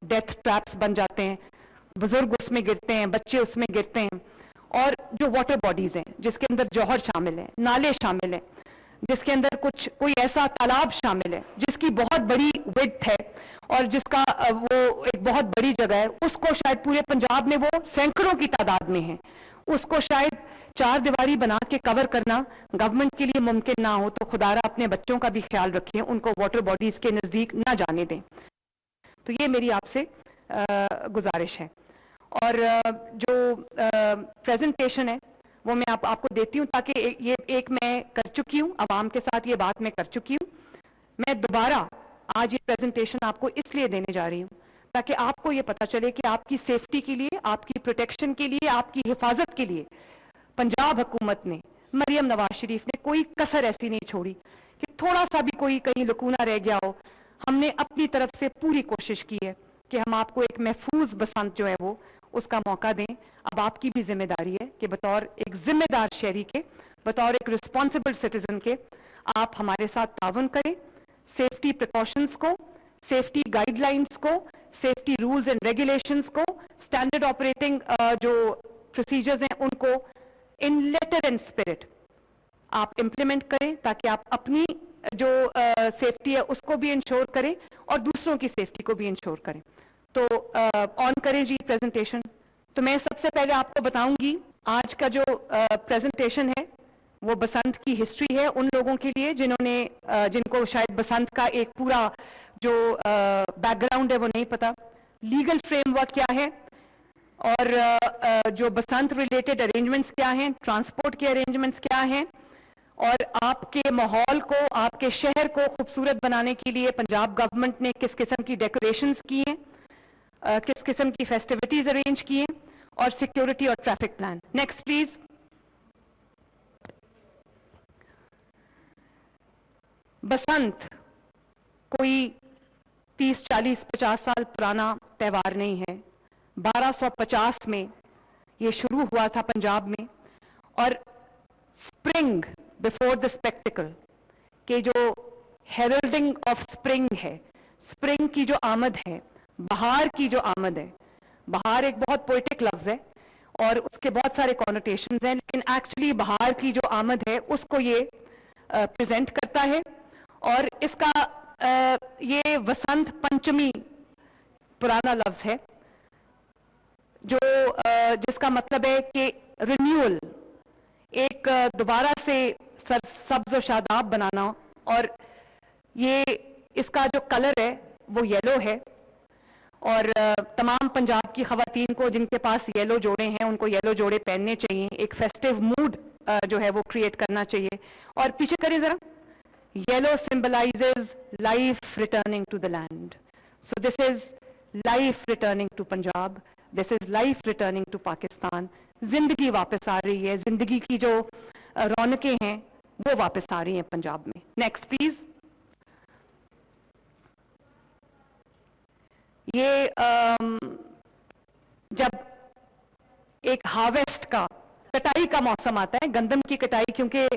ڈیتھ ٹریپس بن جاتے ہیں، بزرگ اس میں گرتے ہیں، بچے اس میں گرتے ہیں. اور جو واٹر باڈیز ہیں جس کے اندر جوہر شامل ہیں، نالے شامل ہیں، جس کے اندر کوئی ایسا تالاب شامل ہے جس کی بہت بڑی وڈتھ ہے اور جس کا وہ ایک بہت بڑی جگہ ہے، اس کو شاید پورے پنجاب میں وہ سینکڑوں کی تعداد میں ہیں، اس کو شاید 4 دیواری بنا کے کور کرنا گورنمنٹ کے لیے ممکن نہ ہو. تو خدارا اپنے بچوں کا بھی خیال رکھیں، ان کو واٹر باڈیز کے نزدیک نہ جانے دیں. تو یہ میری آپ سے گزارش ہے. اور جو پریزنٹیشن ہے وہ میں آپ کو دیتی ہوں تاکہ یہ ایک میں کر چکی ہوں، عوام کے ساتھ یہ بات میں کر چکی ہوں. میں دوبارہ آج یہ پریزنٹیشن آپ کو اس لیے دینے جا رہی ہوں تاکہ آپ کو یہ پتا چلے کہ آپ کی سیفٹی کے لیے، آپ کی پروٹیکشن کے لیے، آپ کی حفاظت کے لیے پنجاب حکومت نے، مریم نواز شریف نے کوئی کسر ایسی نہیں چھوڑی کہ تھوڑا سا بھی کوئی کہیں لکونہ رہ گیا ہو. ہم نے اپنی طرف سے پوری کوشش کی ہے کہ ہم آپ کو ایک محفوظ بسنت جو ہے وہ اس کا موقع دیں. اب آپ کی بھی ذمہ داری ہے کہ بطور ایک ذمہ دار شہری کے، بطور ایک رسپانسبل سٹیزن کے، آپ ہمارے ساتھ تعاون کریں. سیفٹی پریکاشنز کو، سیفٹی گائیڈ لائنز کو، سیفٹی رولز اینڈ ریگولیشنز کو، اسٹینڈرڈ آپریٹنگ جو پروسیجرز ہیں ان کو ان لیٹر اینڈ اسپرٹ آپ امپلیمنٹ کریں تاکہ آپ اپنی جو سیفٹی ہے اس کو بھی انشور کریں اور دوسروں کی سیفٹی کو بھی انشور کریں. تو آن کریں جی پریزنٹیشن. تو میں سب سے پہلے آپ کو بتاؤں گی آج کا جو پریزنٹیشن ہے وہ بسنت کی ہسٹری ہے ان لوگوں کے لیے جن کو شاید بسنت کا ایک پورا جو بیک گراؤنڈ ہے وہ نہیں پتا. لیگل فریم ورک کیا ہے اور جو بسنت ریلیٹڈ ارینجمنٹس کیا ہیں، ٹرانسپورٹ کے ارینجمنٹس کیا ہیں، اور آپ کے ماحول کو، آپ کے شہر کو خوبصورت بنانے کے لیے پنجاب گورنمنٹ نے کس قسم کی ڈیکوریشنز کی ہیں، کس قسم کی فیسٹیوٹیز ارینج کی ہیں، اور سیکیورٹی اور traffic plan. Next please. Basant کوئی 30 40 50 سال پرانا تہوار نہیں ہے. 1250 میں یہ شروع ہوا تھا پنجاب میں. اور اسپرنگ بفور دا اسپیکٹیکل کہ جو ہیرلڈنگ آف اسپرنگ ہے، اسپرنگ کی جو آمد ہے، بہار کی جو آمد ہے. بہار ایک بہت پوئٹک لفظ ہے اور اس کے بہت سارے کونوٹیشنز ہیں، لیکن ایکچولی بہار کی جو آمد ہے اس کو یہ پریزنٹ کرتا ہے. اور اس کا یہ وسنت پنچمی پرانا لفظ ہے جو جس کا مطلب ہے کہ رینیول، ایک دوبارہ سے سبز و شاداب بنانا. اور یہ اس کا جو کلر ہے وہ یلو ہے. اور تمام پنجاب کی خواتین کو جن کے پاس یلو جوڑے ہیں ان کو یلو جوڑے پہننے چاہیے. ایک فیسٹیو موڈ جو ہے وہ کریٹ کرنا چاہیے. اور پیچھے کریں ذرا. Yellow symbolises life returning to the land. So this is life returning to Punjab. This is life returning to Pakistan. زندگی واپس آ رہی ہے، زندگی کی جو رونقیں ہیں وہ واپس آ رہی ہیں پنجاب میں. Next please. یہ جب ایک ہارویسٹ کا، کٹائی کا موسم آتا ہے، گندم کی کٹائی کیونکہ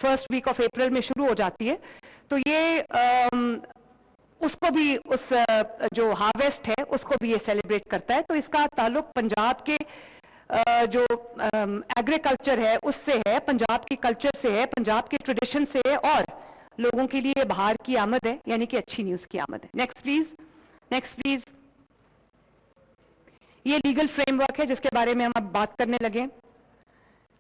فرسٹ ویک آف اپریل میں شروع ہو جاتی ہے، تو یہ اس کو بھی اس جو ہارویسٹ ہے اس کو بھی یہ سیلیبریٹ کرتا ہے. تو اس کا تعلق پنجاب کے جو ایگریکلچر ہے اس سے ہے، پنجاب کی کلچر سے ہے، پنجاب کے ٹریڈیشن سے ہے، اور لوگوں کے لیے بہار کی آمد ہے، یعنی کہ اچھی نیوز کی آمد ہے. Next please. Next please. یہ لیگل فریم ورک ہے جس کے بارے میں ہم اب بات کرنے لگے.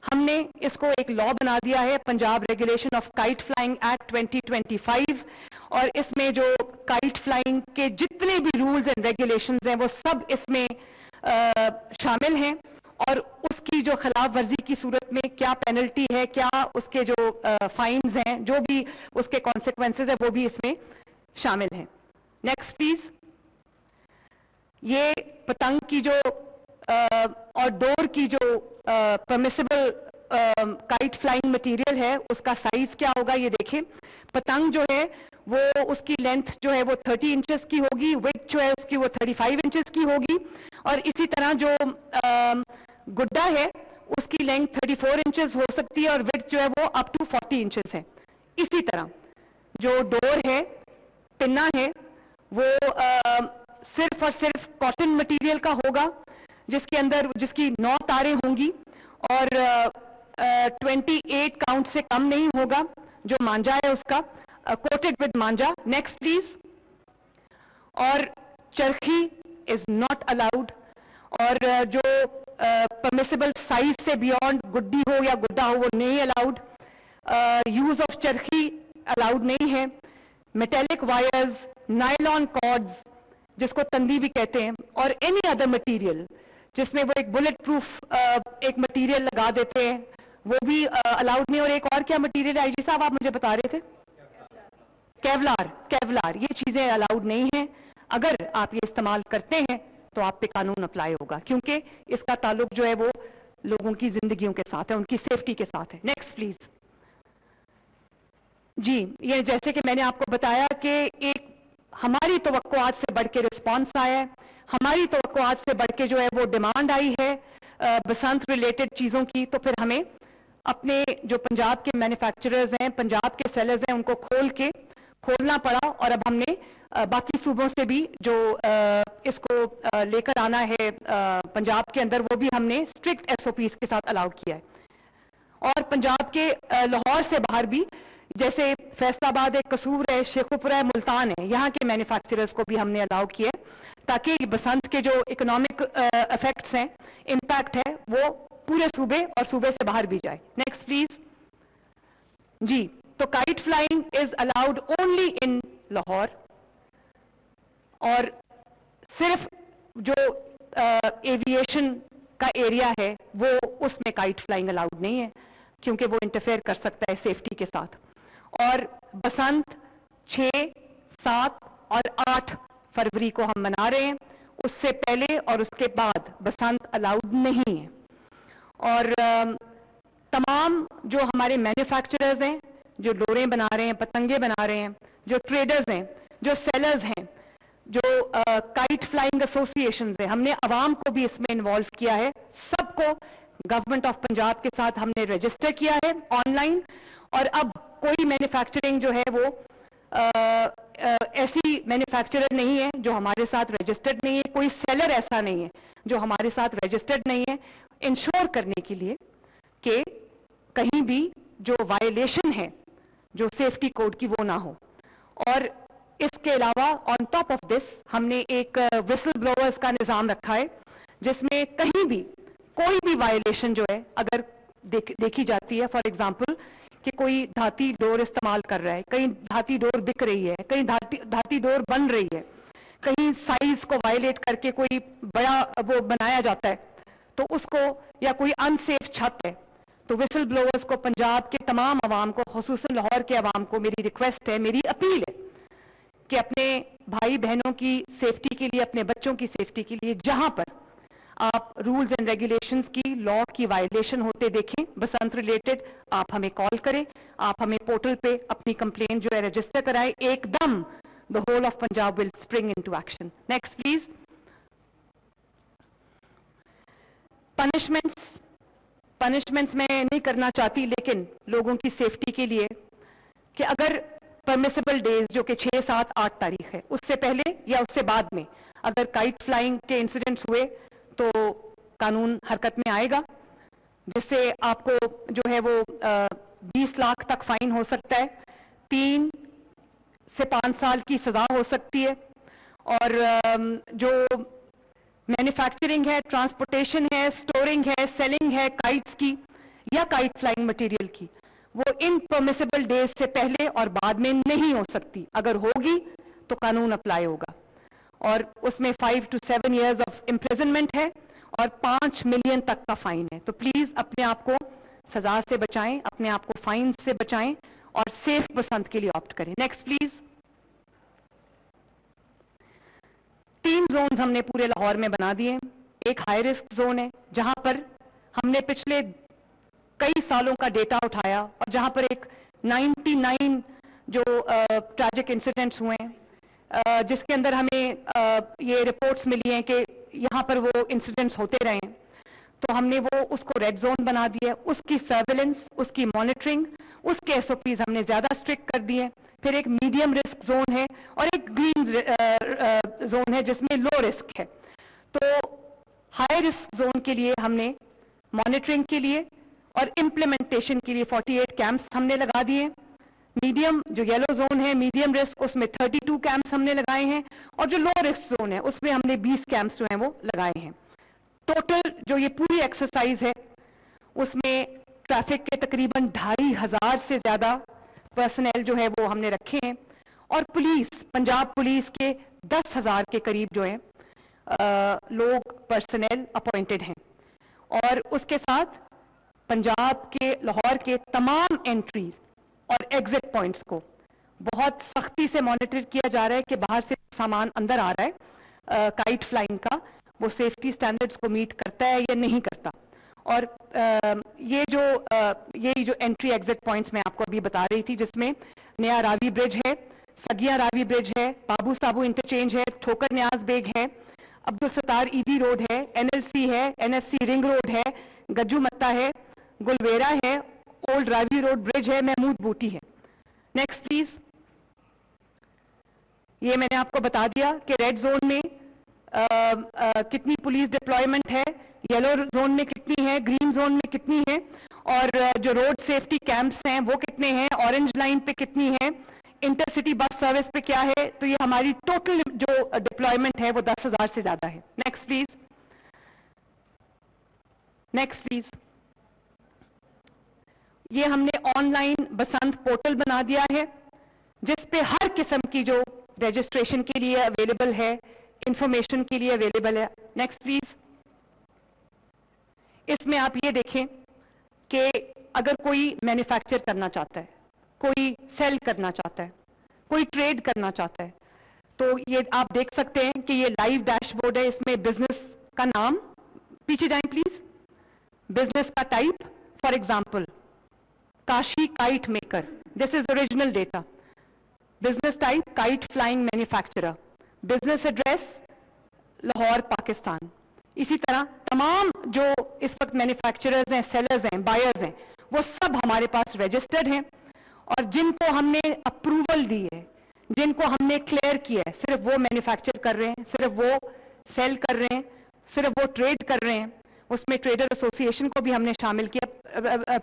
ہم نے اس کو ایک لا بنا دیا ہے، Punjab regulation of kite flying act 2025. اور اس میں جو کائٹ فلائنگ کے جتنے بھی رولز اینڈ ریگولیشنز ہیں وہ سب اس میں شامل ہیں. اور اس کی جو خلاف ورزی کی صورت میں کیا پینلٹی ہے، کیا اس کے جو فائنز ہیں، جو بھی اس کے کانسیکوینسز ہیں وہ بھی اس میں شامل ہیں. Next please. یہ پتنگ کی جو اور ڈور کی جو پرمیسیبل کائٹ فلائنگ مٹیریل ہے اس کا سائز کیا ہوگا یہ دیکھیں. پتنگ جو ہے وہ اس کی لینتھ جو ہے وہ 30 انچز کی ہوگی، وڈتھ جو ہے اس کی وہ 35 انچز کی ہوگی. اور اسی طرح جو گڈا ہے اس کی لینتھ 34 انچز ہو سکتی ہے اور وڈتھ جو ہے وہ اپ ٹو 40 انچز ہے. اسی طرح جو ڈور ہے، پنا ہے، وہ صرف اور صرف کاٹن مٹیریل کا ہوگا جس کے اندر جس کی 9 تاریں ہوں گی اور 28 کاؤنٹ سے کم نہیں ہوگا. جو مانجا ہے اس کا کوٹڈ ود مانجا. Next please. اور چرخی از ناٹ الاؤڈ. اور جو پرمیسیبل سائز سے بیونڈ گڈی ہو یا گڈا ہو وہ نہیں allowed. Use of Charkhi allowed نہیں ہے. میٹیلک وائرز، نائلون کارڈز جس کو تندی بھی کہتے ہیں، اور اینی ادر مٹیریل جس میں وہ ایک بلٹ پروف ایک مٹیریل لگا دیتے ہیں وہ بھی الاؤڈ نہیں. اور ایک اور کیا مٹیریل ہے آئی جی صاحب آپ مجھے بتا رہے تھے؟ کیولار. کیولار یہ چیزیں الاؤڈ نہیں ہیں. اگر آپ یہ استعمال کرتے ہیں تو آپ پہ قانون اپلائی ہوگا کیونکہ اس کا تعلق جو ہے وہ لوگوں کی زندگیوں کے ساتھ ہے، ان کی سیفٹی کے ساتھ ہے. Next please. جی یہ جیسے کہ میں نے آپ کو بتایا کہ ایک ہماری توقعات سے بڑھ کے رسپانس آیا ہے، ہماری توقعات سے بڑھ کے جو ہے وہ ڈیمانڈ آئی ہے بسنت ریلیٹڈ چیزوں کی. تو پھر ہمیں اپنے جو پنجاب کے مینوفیکچررز ہیں، پنجاب کے سیلرز ہیں، ان کو کھولنا پڑا. اور اب ہم نے باقی صوبوں سے بھی جو اس کو لے کر آنا ہے پنجاب کے اندر وہ بھی ہم نے اسٹرکٹ ایس او پیز کے ساتھ الاؤ کیا ہے. اور پنجاب کے لاہور سے باہر بھی جیسے فیصل آباد ہے، قصور ہے، شیخوپورہ ہے، ملتان ہے، یہاں کے مینوفیکچررز کو بھی ہم نے الاؤ کیا ہے تاکہ بسنت کے جو اکنامک افیکٹس ہیں، امپیکٹ ہے، وہ پورے صوبے اور صوبے سے باہر بھی جائے. Next please. جی تو kite flying is allowed only in Lahore. اور صرف جو ایویشن کا ایریا ہے وہ اس میں کائٹ فلائنگ الاؤڈ نہیں ہے. کیونکہ وہ انٹرفیئر کر سکتا ہے سیفٹی کے ساتھ. اور بسنت 6، 7 اور 8 فروری کو ہم منا رہے ہیں. اس سے پہلے اور اس کے بعد بسنت الاؤڈ نہیں ہے. اور تمام جو ہمارے مینوفیکچررز ہیں، جو ڈوریں بنا رہے ہیں، پتنگے بنا رہے ہیں، جو ٹریڈرز ہیں، جو سیلرز ہیں، جو کائٹ فلائنگ ایسوسیشنز ہیں، ہم نے عوام کو بھی اس میں انوالو کیا ہے. سب کو گورنمنٹ آف پنجاب کے ساتھ ہم نے رجسٹر کیا ہے آن لائن. اور اب کوئی مینوفیکچرنگ جو ہے وہ ایسی مینوفیکچرر نہیں ہے جو ہمارے ساتھ رجسٹرڈ نہیں ہے، کوئی سیلر ایسا نہیں ہے جو ہمارے ساتھ رجسٹرڈ نہیں ہے، انشور کرنے کے لیے کہ کہیں بھی جو وائلیشن ہے جو سیفٹی کوڈ کی وہ نہ ہو. اور اس کے علاوہ آن ٹاپ آف دس ہم نے ایک وسل بلوورز کا نظام رکھا ہے جس میں کہیں بھی کوئی بھی وائلیشن جو ہے اگر دیکھی جاتی ہے، فار ایگزامپل کہ کوئی دھاتی ڈور استعمال کر رہا ہے، کہیں دھاتی ڈور بک رہی ہے، کہیں دھاتی ڈور بن رہی ہے، کہیں سائز کو وائلیٹ کر کے کوئی بڑا وہ بنایا جاتا ہے تو اس کو، یا کوئی ان سیف چھت ہے، تو وسل بلوورز کو، پنجاب کے تمام عوام کو، خصوصاً لاہور کے عوام کو میری ریکویسٹ ہے، میری اپیل ہے کہ اپنے بھائی بہنوں کی سیفٹی کے لیے، اپنے بچوں کی سیفٹی کے لیے جہاں پر آپ رولز اینڈ ریگولیشنز کی، لا کی وائلیشن ہوتے دیکھیں بسنت ریلیٹڈ، آپ ہمیں کال کریں، آپ ہمیں پورٹل پہ اپنی کمپلین جو ہے رجسٹر کرائیں. ایک دم the whole of Punjab will spring into action. Next please. Punishments میں نہیں کرنا چاہتی لیکن لوگوں کی سیفٹی کے لیے کہ اگر پرمیسیبل ڈیز جو کہ 6، 7، 8 تاریخ ہے، اس سے پہلے یا اس سے بعد میں اگر کائٹ فلائنگ کے انسیڈنٹس ہوئے تو قانون حرکت میں آئے گا، جس سے آپ کو جو ہے وہ 20 لاکھ تک فائن ہو سکتا ہے، 3 سے 5 سال کی سزا ہو سکتی ہے. اور جو مینوفیکچرنگ ہے، ٹرانسپورٹیشن ہے، اسٹورنگ ہے، سیلنگ ہے کائٹس کی یا کائٹ فلائنگ مٹیریل کی، وہ ان پرمیسیبل ڈیز سے پہلے اور بعد میں نہیں ہو سکتی. اگر ہوگی تو قانون اپلائی ہوگا اور اس میں 5 to 7 years آف امپریزنمنٹ ہے اور 5 ملین تک کا فائن ہے. تو پلیز اپنے آپ کو سزا سے بچائیں، اپنے آپ کو فائن سے بچائیں اور سیف بسنت کے لیے آپٹ کریں. Next please. 3 زونز ہم نے پورے لاہور میں بنا دیے. ایک ہائی رسک زون ہے جہاں پر ہم نے پچھلے کئی سالوں کا ڈیٹا اٹھایا اور جہاں پر ایک 99 جو ٹریجک انسیڈنٹس ہوئے ہیں، جس کے اندر ہمیں یہ رپورٹس ملی ہیں کہ یہاں پر وہ انسیڈنٹس ہوتے رہے ہیں. تو ہم نے وہ اس کو ریڈ زون بنا دیا، اس کی سرویلنس، اس کی مانیٹرنگ، اس کے ایس او پیز ہم نے زیادہ اسٹرکٹ کر دیے. پھر ایک میڈیم رسک زون ہے اور ایک گرین زون ہے جس میں لو رسک ہے. تو ہائی رسک زون کے لیے ہم نے مانیٹرنگ کے لیے اور امپلیمنٹیشن کے لیے 48 کیمپس ہم نے لگا دیے. میڈیم جو یلو زون ہے، میڈیم رسک، اس میں 32 کیمپس ہم نے لگائے ہیں اور جو لو رسک زون ہے اس میں ہم نے 20 کیمپس جو ہیں وہ لگائے ہیں. ٹوٹل جو یہ پوری ایکسرسائز ہے اس میں ٹریفک کے تقریباً 2500 سے زیادہ پرسنل جو ہے وہ ہم نے رکھے ہیں اور پولیس، پنجاب پولیس کے 10,000 کے قریب جو ہیں لوگ پرسنل اپوائنٹڈ ہیں. اور اس کے ساتھ پنجاب کے، لاہور کے تمام انٹری اور ایگزٹ پوائنٹس کو بہت سختی سے مانیٹر کیا جا رہا ہے کہ باہر سے سامان اندر آ رہا ہے کائٹ فلائنگ کا، وہ سیفٹی سٹینڈرڈز کو میٹ کرتا ہے یا نہیں کرتا. اور یہ جو انٹری ایگزٹ پوائنٹس میں آپ کو ابھی بتا رہی تھی، جس میں نیا راوی برج ہے، سگیا راوی برج ہے، بابو صابو انٹرچینج ہے، ٹھوکر نیاز بیگ ہے، عبدالستار ایدی روڈ ہے، این ایل سی ہے، N F C ring road ہے، گجو متا ہے، گلویرا ہے، اولڈ راوی روڈ برج ہے، محمود بوٹی ہے. Next please. یہ میں نے آپ کو بتا دیا کہ ریڈ زون میں کتنی پولیس ڈپلائمنٹ ہے، یلو زون میں کتنی ہے، گرین زون میں کتنی ہے، اور جو روڈ سیفٹی کیمپس ہیں وہ کتنے ہیں، اورنج لائن پہ کتنی ہے، انٹر سٹی بس سروس پہ کیا ہے. تو یہ ہماری ٹوٹل جو ڈپلائمنٹ ہے وہ 10,000 سے زیادہ ہے. Next please. Next please. یہ ہم نے آن لائن بسنت پورٹل بنا دیا ہے جس پہ ہر قسم کی جو رجسٹریشن کے لیے اویلیبل ہے، انفارمیشن کے لیے اویلیبل ہے. Next please. اس میں آپ یہ دیکھیں کہ اگر کوئی مینوفیکچر کرنا چاہتا ہے, کوئی سیل کرنا چاہتا ہے, کوئی ٹریڈ کرنا چاہتا ہے, تو یہ آپ دیکھ سکتے ہیں کہ یہ لائیو ڈیش بورڈ ہے. اس میں بزنس کا نام, پیچھے جائیں پلیز, بزنس کا type, for example Kashi kite maker, this is original data. Business type kite flying manufacturer, business address Lahore Pakistan. اسی طرح تمام جو اس وقت مینوفیکچررز ہیں, سیلرز ہیں, بائرز ہیں, وہ سب ہمارے پاس رجسٹرڈ ہیں, اور جن کو ہم نے اپروول دی ہے, جن کو ہم نے کلیئر کیا ہے, صرف وہ مینوفیکچر کر رہے ہیں, صرف وہ سیل کر رہے ہیں, صرف وہ ٹریڈ کر رہے ہیں. اس میں ٹریڈر ایسوسی ایشن کو بھی ہم نے شامل کیا.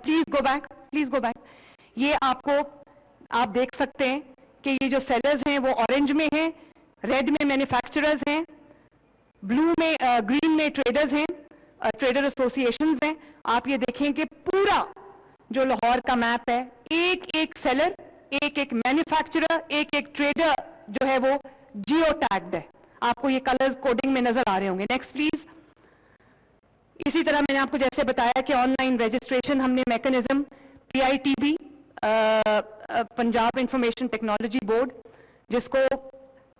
Please go back, please go back. یہ آپ دیکھ سکتے ہیں کہ یہ جو سیلرز ہیں وہ اورنج میں ہیں, ریڈ میں مینوفیکچررز ہیں, بلو میں گرین میں ٹریڈرز ہیں, ٹریڈر ایسوسی ایشنز ہیں. آپ یہ دیکھیں کہ پورا جو لاہور کا میپ ہے, ایک ایک سیلر, ایک ایک مینوفیکچرر, ایک ایک ٹریڈر جو ہے وہ جیو ٹیگڈ ہے. آپ کو یہ کلرز کوڈنگ میں نظر آ رہے ہوں گے. Next please. اسی طرح میں نے آپ کو جیسے بتایا کہ آن لائن رجسٹریشن ہم نے mechanism P I T B, Punjab information technology board, جس کو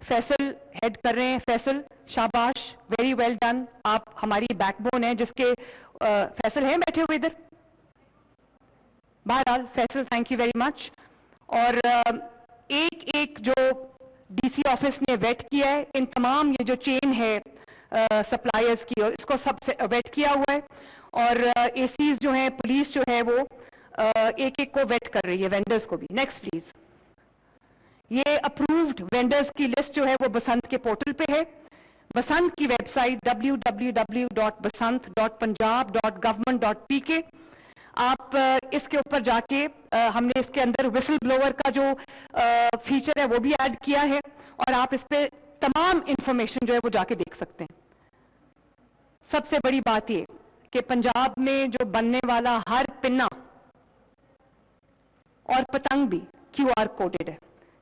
فیصل ہیڈ کر رہے ہیں. فیصل شاباش, ویری ویل ڈن. آپ ہماری بیک بون ہیں, جس کے فیصل ہیں بیٹھے ہوئے ادھر, بہرحال Faisal thank you very much. اور ایک ایک جو ڈی سی آفس نے ویٹ کیا ہے, ان تمام یہ جو چین ہے سپلائرز کی, اور اس کو سب سے ویٹ کیا ہوا ہے. اور اے سیز جو ہیں, پولیس جو ہے وہ ایک ایک کو ویٹ کر رہی ہے, وینڈرز کو بھی. Next please. یہ اپرووڈ وینڈرز کی لسٹ جو ہے وہ بسنت کے پورٹل پہ ہے. بسنت کی ویب سائٹ www.basant.punjab.government.pk. آپ اس کے اوپر جا کے, ہم نے اس کے اندر وسل بلوور کا جو فیچر ہے وہ بھی ایڈ کیا ہے, اور آپ اس پہ تمام انفارمیشن جو ہے وہ جا کے دیکھ سکتے ہیں. سب سے بڑی بات یہ کہ پنجاب میں جو بننے والا ہر پنا اور پتنگ بھی کیو آر کوڈڈ ہے.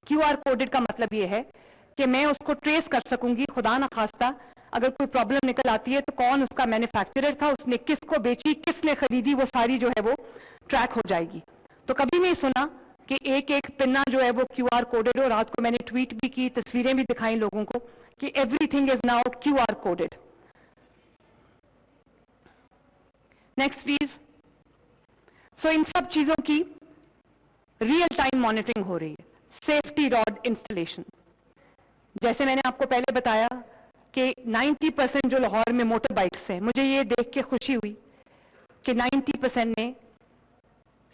کیو آر کوڈڈ کا مطلب یہ ہے کہ میں اس کو ٹریس کر سکوں گی. خدا نخواستہ اگر کوئی پرابلم نکل آتی ہے تو کون اس کا مینوفیکچرر تھا, اس نے کس کو بیچی, کس نے خریدی, وہ ساری جو ہے وہ ٹریک ہو جائے گی. تو کبھی نہیں سنا کہ ایک ایک پنا جو ہے وہ کیو آر کوڈڈ ہو. رات کو میں نے ٹویٹ بھی کی, تصویریں بھی دکھائیں لوگوں کو کہ everything is now Q R coded. Next please. So ان سب چیزوں کی ریئل ٹائم مانیٹرنگ ہو رہی ہے. سیفٹی راڈ انسٹالیشن, جیسے میں نے آپ کو پہلے بتایا کہ 90% جو لاہور میں موٹر بائکس ہیں, مجھے یہ دیکھ کے خوشی ہوئی کہ 90% نے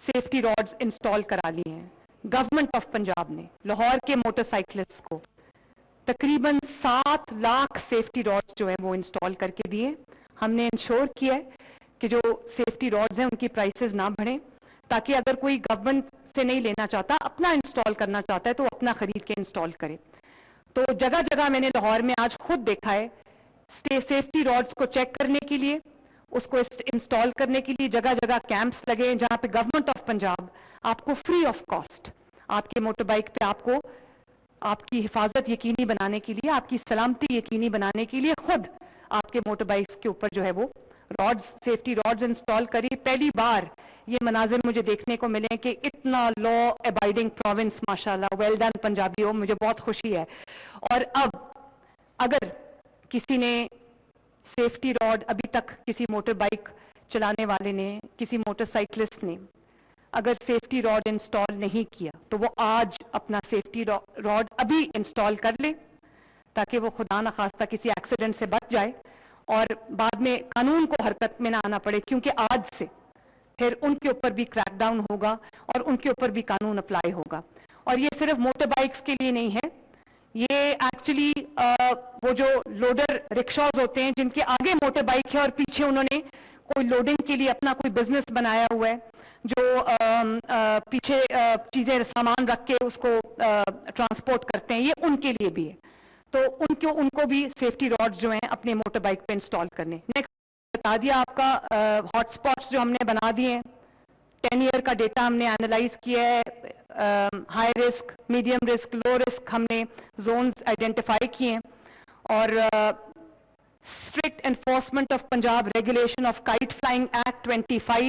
سیفٹی راڈز انسٹال کرا لی ہیں. گورنمنٹ آف پنجاب نے لاہور کے موٹر سائیکلسٹ کو تقریباً 7 لاکھ سیفٹی راڈز جو ہیں وہ انسٹال کر کے دیے. ہم نے انشور کیا ہے کہ جو سیفٹی راڈز ہیں ان کی پرائسز نہ بڑھیں, تاکہ اگر کوئی گورنمنٹ سے نہیں لینا چاہتا, اپنا انسٹال کرنا چاہتا ہے, تو اپنا خرید کے انسٹال کرے. تو جگہ جگہ میں نے لاہور میں آج خود دیکھا ہے سیفٹی راڈز کو چیک کرنے کے لیے, اس کو انسٹال کرنے کے لیے جگہ جگہ کیمپس لگے ہیں, جہاں پہ گورنمنٹ آف پنجاب آپ کو فری آف کاسٹ آپ کے موٹر بائک پہ آپ کو آپ کی حفاظت یقینی بنانے کے لیے, آپ کی سلامتی یقینی بنانے کے لیے خود آپ کے موٹر بائکس کے اوپر جو ہے وہ سیفٹی راڈز انسٹال کری. پہلی بار یہ مناظر مجھے دیکھنے کو ملے کہ اتنا لا ابائڈنگ پروونس, ماشاءاللہ, ویل ڈن پنجابیوں, مجھے بہت خوشی ہے. اور اب اگر کسی نے سیفٹی راڈ ابھی تک کسی موٹر بائک چلانے والے نے, کسی موٹر سائیکلسٹ نے اگر سیفٹی راڈ انسٹال نہیں کیا, تو وہ آج اپنا سیفٹی راڈ ابھی انسٹال کر لے, تاکہ وہ خدا نخواستہ کسی ایکسیڈنٹ سے بچ جائے اور بعد میں قانون کو حرکت میں نہ آنا پڑے. کیونکہ آج سے پھر ان کے اوپر بھی کریک ڈاؤن ہوگا اور ان کے اوپر بھی قانون اپلائی ہوگا. اور یہ صرف موٹر بائکس کے لیے نہیں ہے, یہ ایکچولی وہ جو لوڈر رکشاز ہوتے ہیں جن کے آگے موٹر بائک ہے اور پیچھے انہوں نے کوئی لوڈنگ کے لیے اپنا کوئی بزنس بنایا ہوا ہے, جو پیچھے چیزیں سامان رکھ کے اس کو ٹرانسپورٹ کرتے ہیں, یہ ان کے لیے بھی ہے. تو ان کو بھی سیفٹی راڈز جو ہیں اپنے موٹر بائک پہ انسٹال کرنے. نیکسٹ بتا دیا آپ کا ہاٹ اسپاٹس جو ہم نے بنا دیے ہیں, 10 ایئر کا ڈیٹا ہم نے اینالائز کیا ہے. High risk, medium risk, low risk ہم نے زونز آئیڈینٹیفائی کیے ہیں. اور strict enforcement of Punjab regulation of kite flying act 25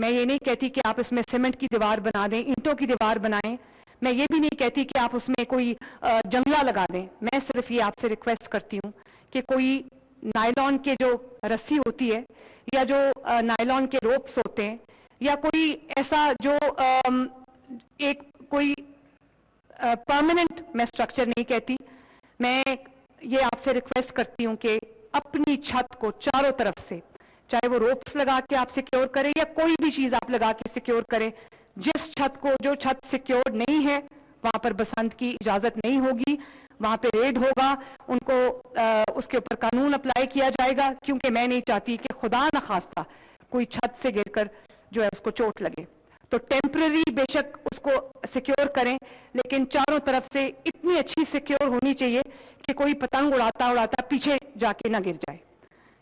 میں یہ نہیں کہتی کہ آپ اس میں سیمنٹ کی دیوار بنا دیں, اینٹوں کی دیوار بنائیں, میں یہ بھی نہیں کہتی کہ آپ اس میں کوئی جنگلہ لگا دیں. میں صرف یہ آپ سے ریکویسٹ کرتی ہوں کہ کوئی نائلون کے جو رسی ہوتی ہے یا جو نائلون کے روپس ہوتے ہیں یا کوئی ایسا جو ایک کوئی پرماننٹ, میں سٹرکچر نہیں کہتی, میں یہ آپ سے ریکویسٹ کرتی ہوں کہ اپنی چھت کو چاروں طرف سے, چاہے وہ روپس لگا کے آپ سیکیور کریں یا کوئی بھی چیز آپ لگا کے سیکیور کریں, جس چھت کو, جو چھت سیکیور نہیں ہے وہاں پر بسنت کی اجازت نہیں ہوگی, وہاں پہ ریڈ ہوگا, ان کو اس کے اوپر قانون اپلائی کیا جائے گا, کیونکہ میں نہیں چاہتی کہ خدا نخواستہ کوئی چھت سے گر کر جو ہے اس کو چوٹ لگے. تو ٹیمپرری بے شک اس کو سیکیور کریں, لیکن چاروں طرف سے اتنی اچھی سیکیور ہونی چاہیے کہ کوئی پتنگ اڑاتا اڑاتا پیچھے جا کے نہ گر جائے.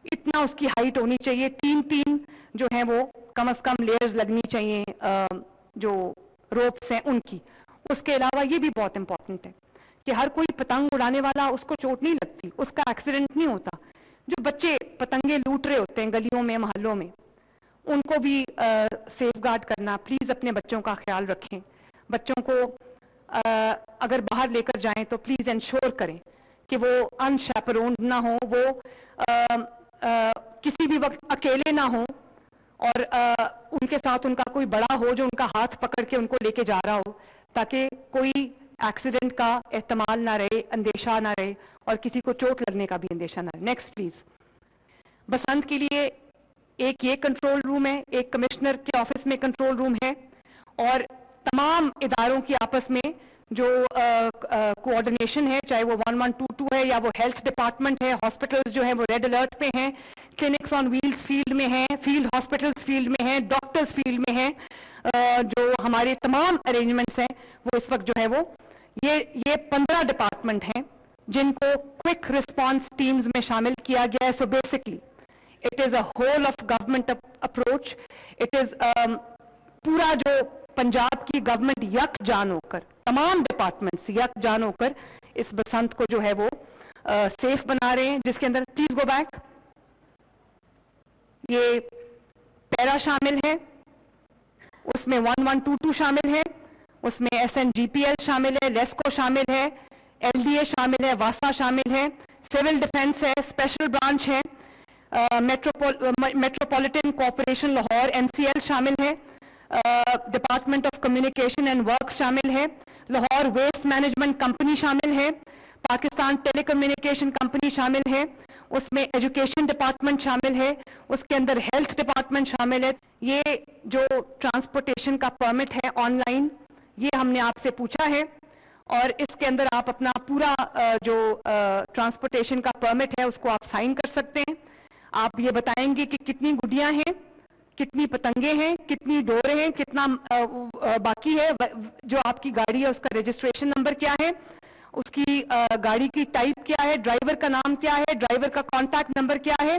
اتنا اس کی ہائٹ ہونی چاہیے, 3 جو ہیں وہ کم از کم لیئرز لگنی چاہیے جو روپس ہیں ان کی. اس کے علاوہ یہ بھی بہت امپورٹنٹ ہے کہ ہر کوئی پتنگ اڑانے والا اس کو چوٹ نہیں لگتی, اس کا ایکسیڈنٹ نہیں ہوتا. جو بچے پتنگیں لوٹ رہے ہوتے ہیں گلیوں میں, محلوں میں, ان کو بھی سیف گارڈ کرنا. پلیز اپنے بچوں کا خیال رکھیں. بچوں کو اگر باہر لے کر جائیں تو پلیز انشور کریں کہ وہ ان شیپرونڈ نہ ہوں, وہ کسی بھی وقت اکیلے نہ ہوں, اور ان کے ساتھ ان کا کوئی بڑا ہو جو ان کا ہاتھ پکڑ کے ان کو لے کے جا رہا ہو, تاکہ کوئی ایکسیڈنٹ کا احتمال نہ رہے, اندیشہ نہ رہے, اور کسی کو چوٹ لگنے کا بھی اندیشہ نہ رہے. Next please. بسنت کے لیے ایک یہ کنٹرول روم ہے, ایک کمشنر کے آفس میں کنٹرول روم ہے, اور تمام اداروں کی آپس میں جو کوآرڈینیشن ہے, چاہے وہ 1122 ہے یا وہ ہیلتھ ڈپارٹمنٹ ہے, ہاسپٹلز جو ہیں وہ ریڈ الرٹ پہ ہیں, کلینکس آن ویلز فیلڈ میں ہیں, فیلڈ ہاسپٹلز فیلڈ میں ہیں, ڈاکٹرز فیلڈ میں ہیں, جو ہمارے تمام ارینجمنٹس ہیں وہ اس وقت جو ہے وہ یہ 15 ڈپارٹمنٹ ہیں جن کو کوئک رسپانس ٹیمز میں شامل کیا گیا ہے. So basically it is a whole of government approach. It is پورا جو پنجاب کی گورنمنٹ یک جان ہو کر, تمام ڈپارٹمنٹس یک جان ہو کر اس بسنت کو جو ہے وہ سیف بنا رہے ہیں, جس کے اندر پلیز گو بیک, یہ پیرا شامل ہے, اس میں 1122 شامل ہے, اس میں SNGPL شامل ہے, لیسکو شامل ہے, LDA شامل ہے, واسا شامل ہے, سول ڈیفنس ہے, اسپیشل برانچ ہے, میٹروپولیٹن کوآپریشن لاہور MCL شامل ہے, department of communication and work شامل ہے, لاہور ویسٹ مینجمنٹ کمپنی شامل ہے, پاکستان ٹیلی کمیونیکیشن کمپنی شامل ہے, اس میں ایجوکیشن ڈپارٹمنٹ شامل ہے, اس کے اندر ہیلتھ ڈپارٹمنٹ شامل ہے. یہ جو ٹرانسپورٹیشن کا پرمٹ ہے آن لائن, یہ ہم نے آپ سے پوچھا ہے, اور اس کے اندر آپ اپنا پورا جو ٹرانسپورٹیشن کا پرمٹ ہے اس کو آپ سائن کر سکتے ہیں. آپ یہ بتائیں گے کہ کتنی گڈیاں ہیں, کتنی پتنگیں ہیں, کتنی ڈوریں ہیں, کتنا باقی ہے, جو آپ کی گاڑی ہے اس کا رجسٹریشن نمبر کیا ہے, اس کی گاڑی کی ٹائپ کیا ہے, ڈرائیور کا نام کیا ہے, ڈرائیور کا کانٹیکٹ نمبر کیا ہے,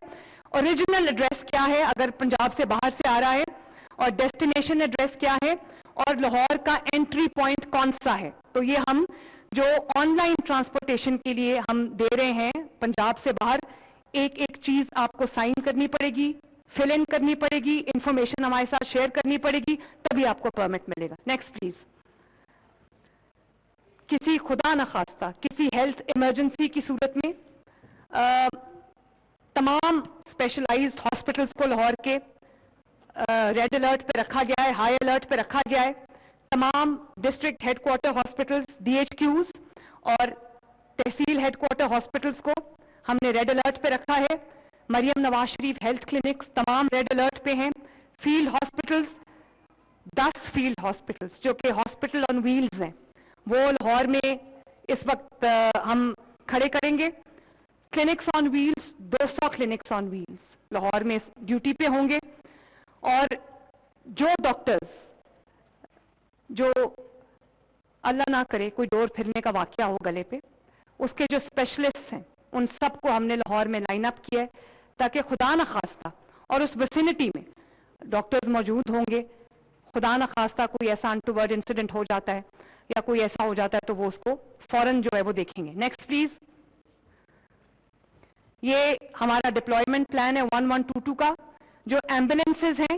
اوریجنل ایڈریس کیا ہے اگر پنجاب سے باہر سے آ رہا ہے, اور ڈیسٹینیشن ایڈریس کیا ہے, اور لاہور کا انٹری پوائنٹ کون سا ہے. تو یہ ہم جو آن لائن ٹرانسپورٹیشن کے لیے ہم دے رہے ہیں پنجاب سے باہر, ایک ایک چیز آپ کو سائن کرنی پڑے گی, فل ان کرنی پڑے گی, انفارمیشن ہمارے ساتھ شیئر کرنی پڑے گی, تبھی آپ کو پرمٹ ملے گا. Next please. کسی خدا نخواستہ کسی ہیلتھ ایمرجنسی کی صورت میں تمام اسپیشلائزڈ ہاسپٹلس کو لاہور کے ریڈ الرٹ پہ رکھا گیا ہے, ہائی الرٹ پہ رکھا گیا ہے. تمام district headquarter hospitals, DHQs اور تحصیل ہیڈ کوارٹر ہاسپٹلس کو ہم نے ریڈ الرٹ پہ رکھا ہے. مریم نواز شریف ہیلتھ کلینکس تمام ریڈ الرٹ پہ ہیں. فیلڈ ہاسپٹلس 10 فیلڈ ہاسپٹلس جو کہ ہاسپٹل آن ویلز ہیں وہ لاہور میں اس وقت ہم کھڑے کریں گے. کلینکس آن ویلز 200 کلینکس آن ویلز لاہور میں ڈیوٹی پہ ہوں گے, اور جو ڈاکٹرز جو اللہ نہ کرے کوئی ڈور پھرنے کا واقعہ ہو گلے پہ, اس کے جو اسپیشلسٹ ہیں ان سب کو ہم نے لاہور میں لائن اپ کیا ہے, تاکہ خدا نخواستہ اور اس ویسینٹی میں ڈاکٹرز موجود ہوں گے, خدا نخواستہ کوئی ایسا انٹوورڈ انسیڈنٹ ہو جاتا ہے یا کوئی ایسا ہو جاتا ہے تو وہ اس کو فوراً جو ہے وہ دیکھیں گے. Next please. یہ ہمارا ڈپلائمنٹ پلان ہے 1122 کا. جو ایمبولینسز ہیں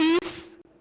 30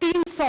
300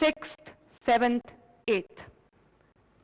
6th 7th 8th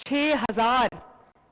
6000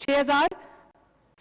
6000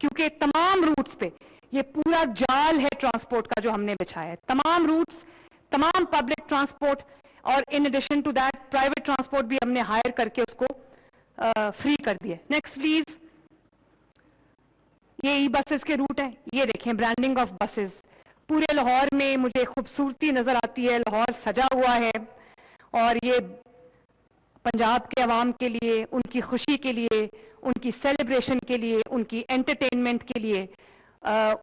کیونکہ تمام روٹس پہ یہ پورا جال ہے ٹرانسپورٹ کا جو ہم نے بچھایا ہے. تمام روٹس, تمام پبلک ٹرانسپورٹ, اور in addition to that private transport بھی ہم نے ہائر کر کے اس کو فری کر دیا. Next please. یہ ای بسز کے روٹ ہیں, یہ دیکھیں برانڈنگ آف بسز. پورے لاہور میں مجھے خوبصورتی نظر آتی ہے, لاہور سجا ہوا ہے, اور یہ پنجاب کے عوام کے لیے, ان کی خوشی کے لیے, ان کی سیلیبریشن کے لیے, ان کی انٹرٹینمنٹ کے لیے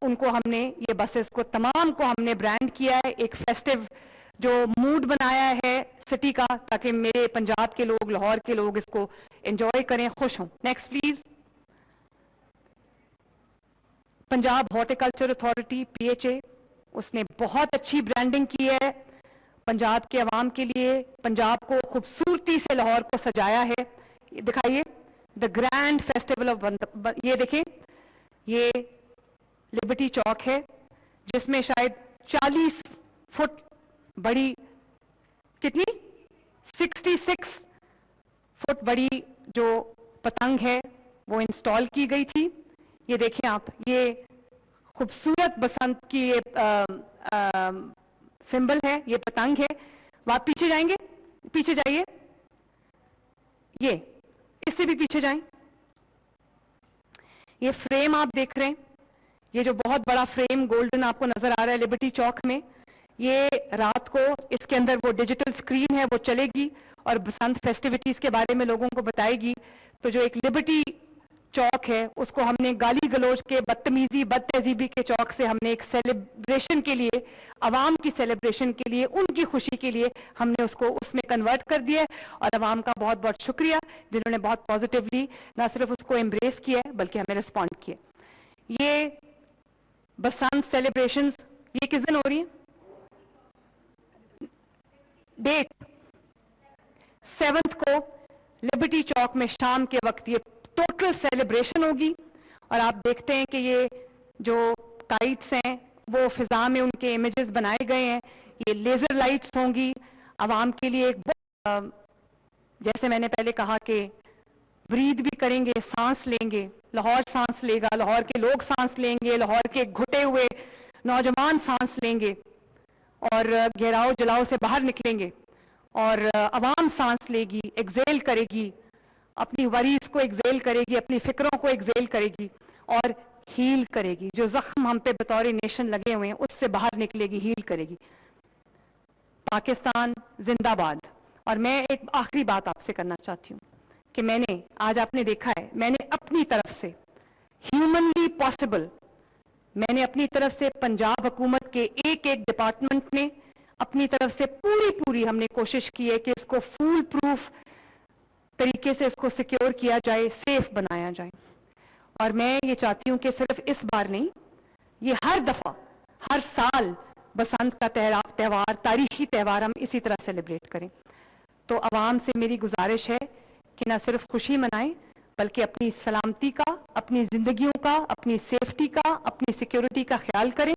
ان کو ہم نے یہ بسز کو تمام کو ہم نے برانڈ کیا ہے, ایک فیسٹیو جو موڈ بنایا ہے سٹی کا, تاکہ میرے پنجاب کے لوگ, لاہور کے لوگ اس کو انجوائے کریں, خوش ہوں. Next please. Punjab horticulture authority PHA, اس نے بہت اچھی برانڈنگ کی ہے پنجاب کے عوام کے لیے, پنجاب کو خوبصورتی سے لاہور کو سجایا ہے. دکھائیے دا گرینڈ فیسٹیول آف, یہ دیکھیں یہ لبرٹی چوک ہے جس میں شاید 40 فٹ بڑی, کتنی 66 فٹ بڑی جو پتنگ ہے وہ انسٹال کی گئی تھی. یہ دیکھیں آپ, یہ خوبصورت بسنت کی سمبل ہے, یہ پتنگ ہے. آپ پیچھے جائیں گے, پیچھے جائیے, یہ اس سے بھی پیچھے جائیں. یہ فریم آپ دیکھ رہے ہیں, یہ جو بہت بڑا فریم گولڈن آپ کو نظر آ رہا ہے لبرٹی چوک میں, یہ رات کو اس کے اندر وہ ڈیجیٹل سکرین ہے وہ چلے گی اور بسنت فیسٹیوٹیز کے بارے میں لوگوں کو بتائے گی. تو جو ایک لبرٹی چوک ہے اس کو ہم نے گالی گلوچ کے, بدتمیزی, بد تہذیبی کے چوک سے ہم نے ایک سیلیبریشن کے لیے, عوام کی سیلیبریشن کے لیے, ان کی خوشی کے لیے ہم نے اس کو اس میں کنورٹ کر دیا. اور عوام کا بہت بہت شکریہ جنہوں نے بہت پازیٹیولی نہ صرف اس کو ایمبریس کیا ہے بلکہ ہمیں رسپونڈ کیا. یہ بسنت سیلیبریشنز یہ کس دن ہو رہی ہیں؟ ڈیٹ 7 کو لبرٹی چوک میں شام کے وقت یہ ٹوٹل سیلیبریشن ہوگی. اور آپ دیکھتے ہیں کہ یہ جو کائٹس ہیں وہ فضا میں ان کے امیجز بنائے گئے ہیں, یہ لیزر لائٹس ہوں گی عوام کے لیے. ایک جیسے میں نے پہلے کہا کہ برید بھی کریں گے, سانس لیں گے, لاہور سانس لے گا, لاہور کے لوگ سانس لیں گے, لاہور کے گھٹے ہوئے نوجوان سانس لیں گے اور گھیراؤ جلاؤ سے باہر نکلیں گے, اور عوام سانس لے گی, ایگزیل کرے گی, اپنی وریز کو ایگزیل کرے گی, اپنی فکروں کو ایگزیل کرے گی اور ہیل کرے گی. جو زخم ہم پہ بطور نیشن لگے ہوئے ہیں اس سے باہر نکلے گی, ہیل کرے گی. پاکستان زندہ باد. اور میں ایک آخری بات آپ سے کرنا چاہتی ہوں کہ میں نے آج آپ نے دیکھا ہے, میں نے اپنی طرف سے ہیومنلی پاسبل, میں نے اپنی طرف سے پنجاب حکومت کے ایک ایک ڈپارٹمنٹ میں اپنی طرف سے پوری ہم نے کوشش کی ہے کہ اس کو فول پروف طریقے سے اس کو سیکیور کیا جائے, سیف بنایا جائے. اور میں یہ چاہتی ہوں کہ صرف اس بار نہیں, یہ ہر دفعہ, ہر سال بسنت کا تہوار, تاریخی تہوار ہم اسی طرح سیلیبریٹ کریں. تو عوام سے میری گزارش ہے کہ نہ صرف خوشی منائیں بلکہ اپنی سلامتی کا, اپنی زندگیوں کا, اپنی سیفٹی کا, اپنی سیکیورٹی کا خیال کریں,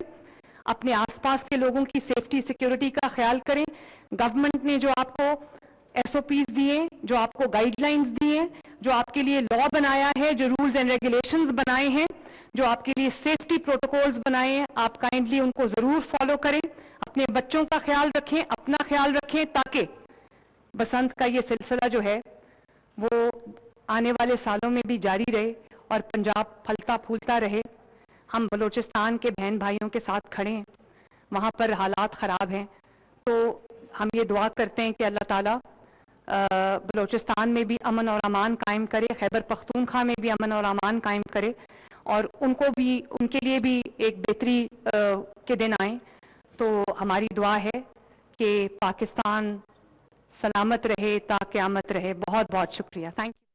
اپنے آس پاس کے لوگوں کی سیفٹی سیکیورٹی کا خیال کریں. گورنمنٹ نے جو آپ کو SOPs دیے, جو آپ کو گائیڈ لائنز دیے, جو آپ کے لیے لا بنایا ہے, جو رولز اینڈ ریگولیشنز بنائے ہیں, جو آپ کے لیے سیفٹی پروٹوکولز بنائے ہیں, آپ کائنڈلی ان کو ضرور فالو کریں. اپنے بچوں کا خیال رکھیں, اپنا خیال رکھیں, تاکہ بسنت کا یہ سلسلہ جو ہے وہ آنے والے سالوں میں بھی جاری رہے اور پنجاب پھلتا پھولتا رہے. ہم بلوچستان کے بہن بھائیوں کے ساتھ کھڑے ہیں, وہاں پر حالات خراب ہیں, تو ہم یہ دعا کرتے ہیں کہ اللہ تعالیٰ بلوچستان میں بھی امن اور امان قائم کرے, خیبر پختونخوا میں بھی امن اور امان قائم کرے, اور ان کو بھی, ان کے لیے بھی ایک بہتری کے دن آئیں. تو ہماری دعا ہے کہ پاکستان سلامت رہے تا قیامت رہے. بہت بہت شکریہ. Thank you.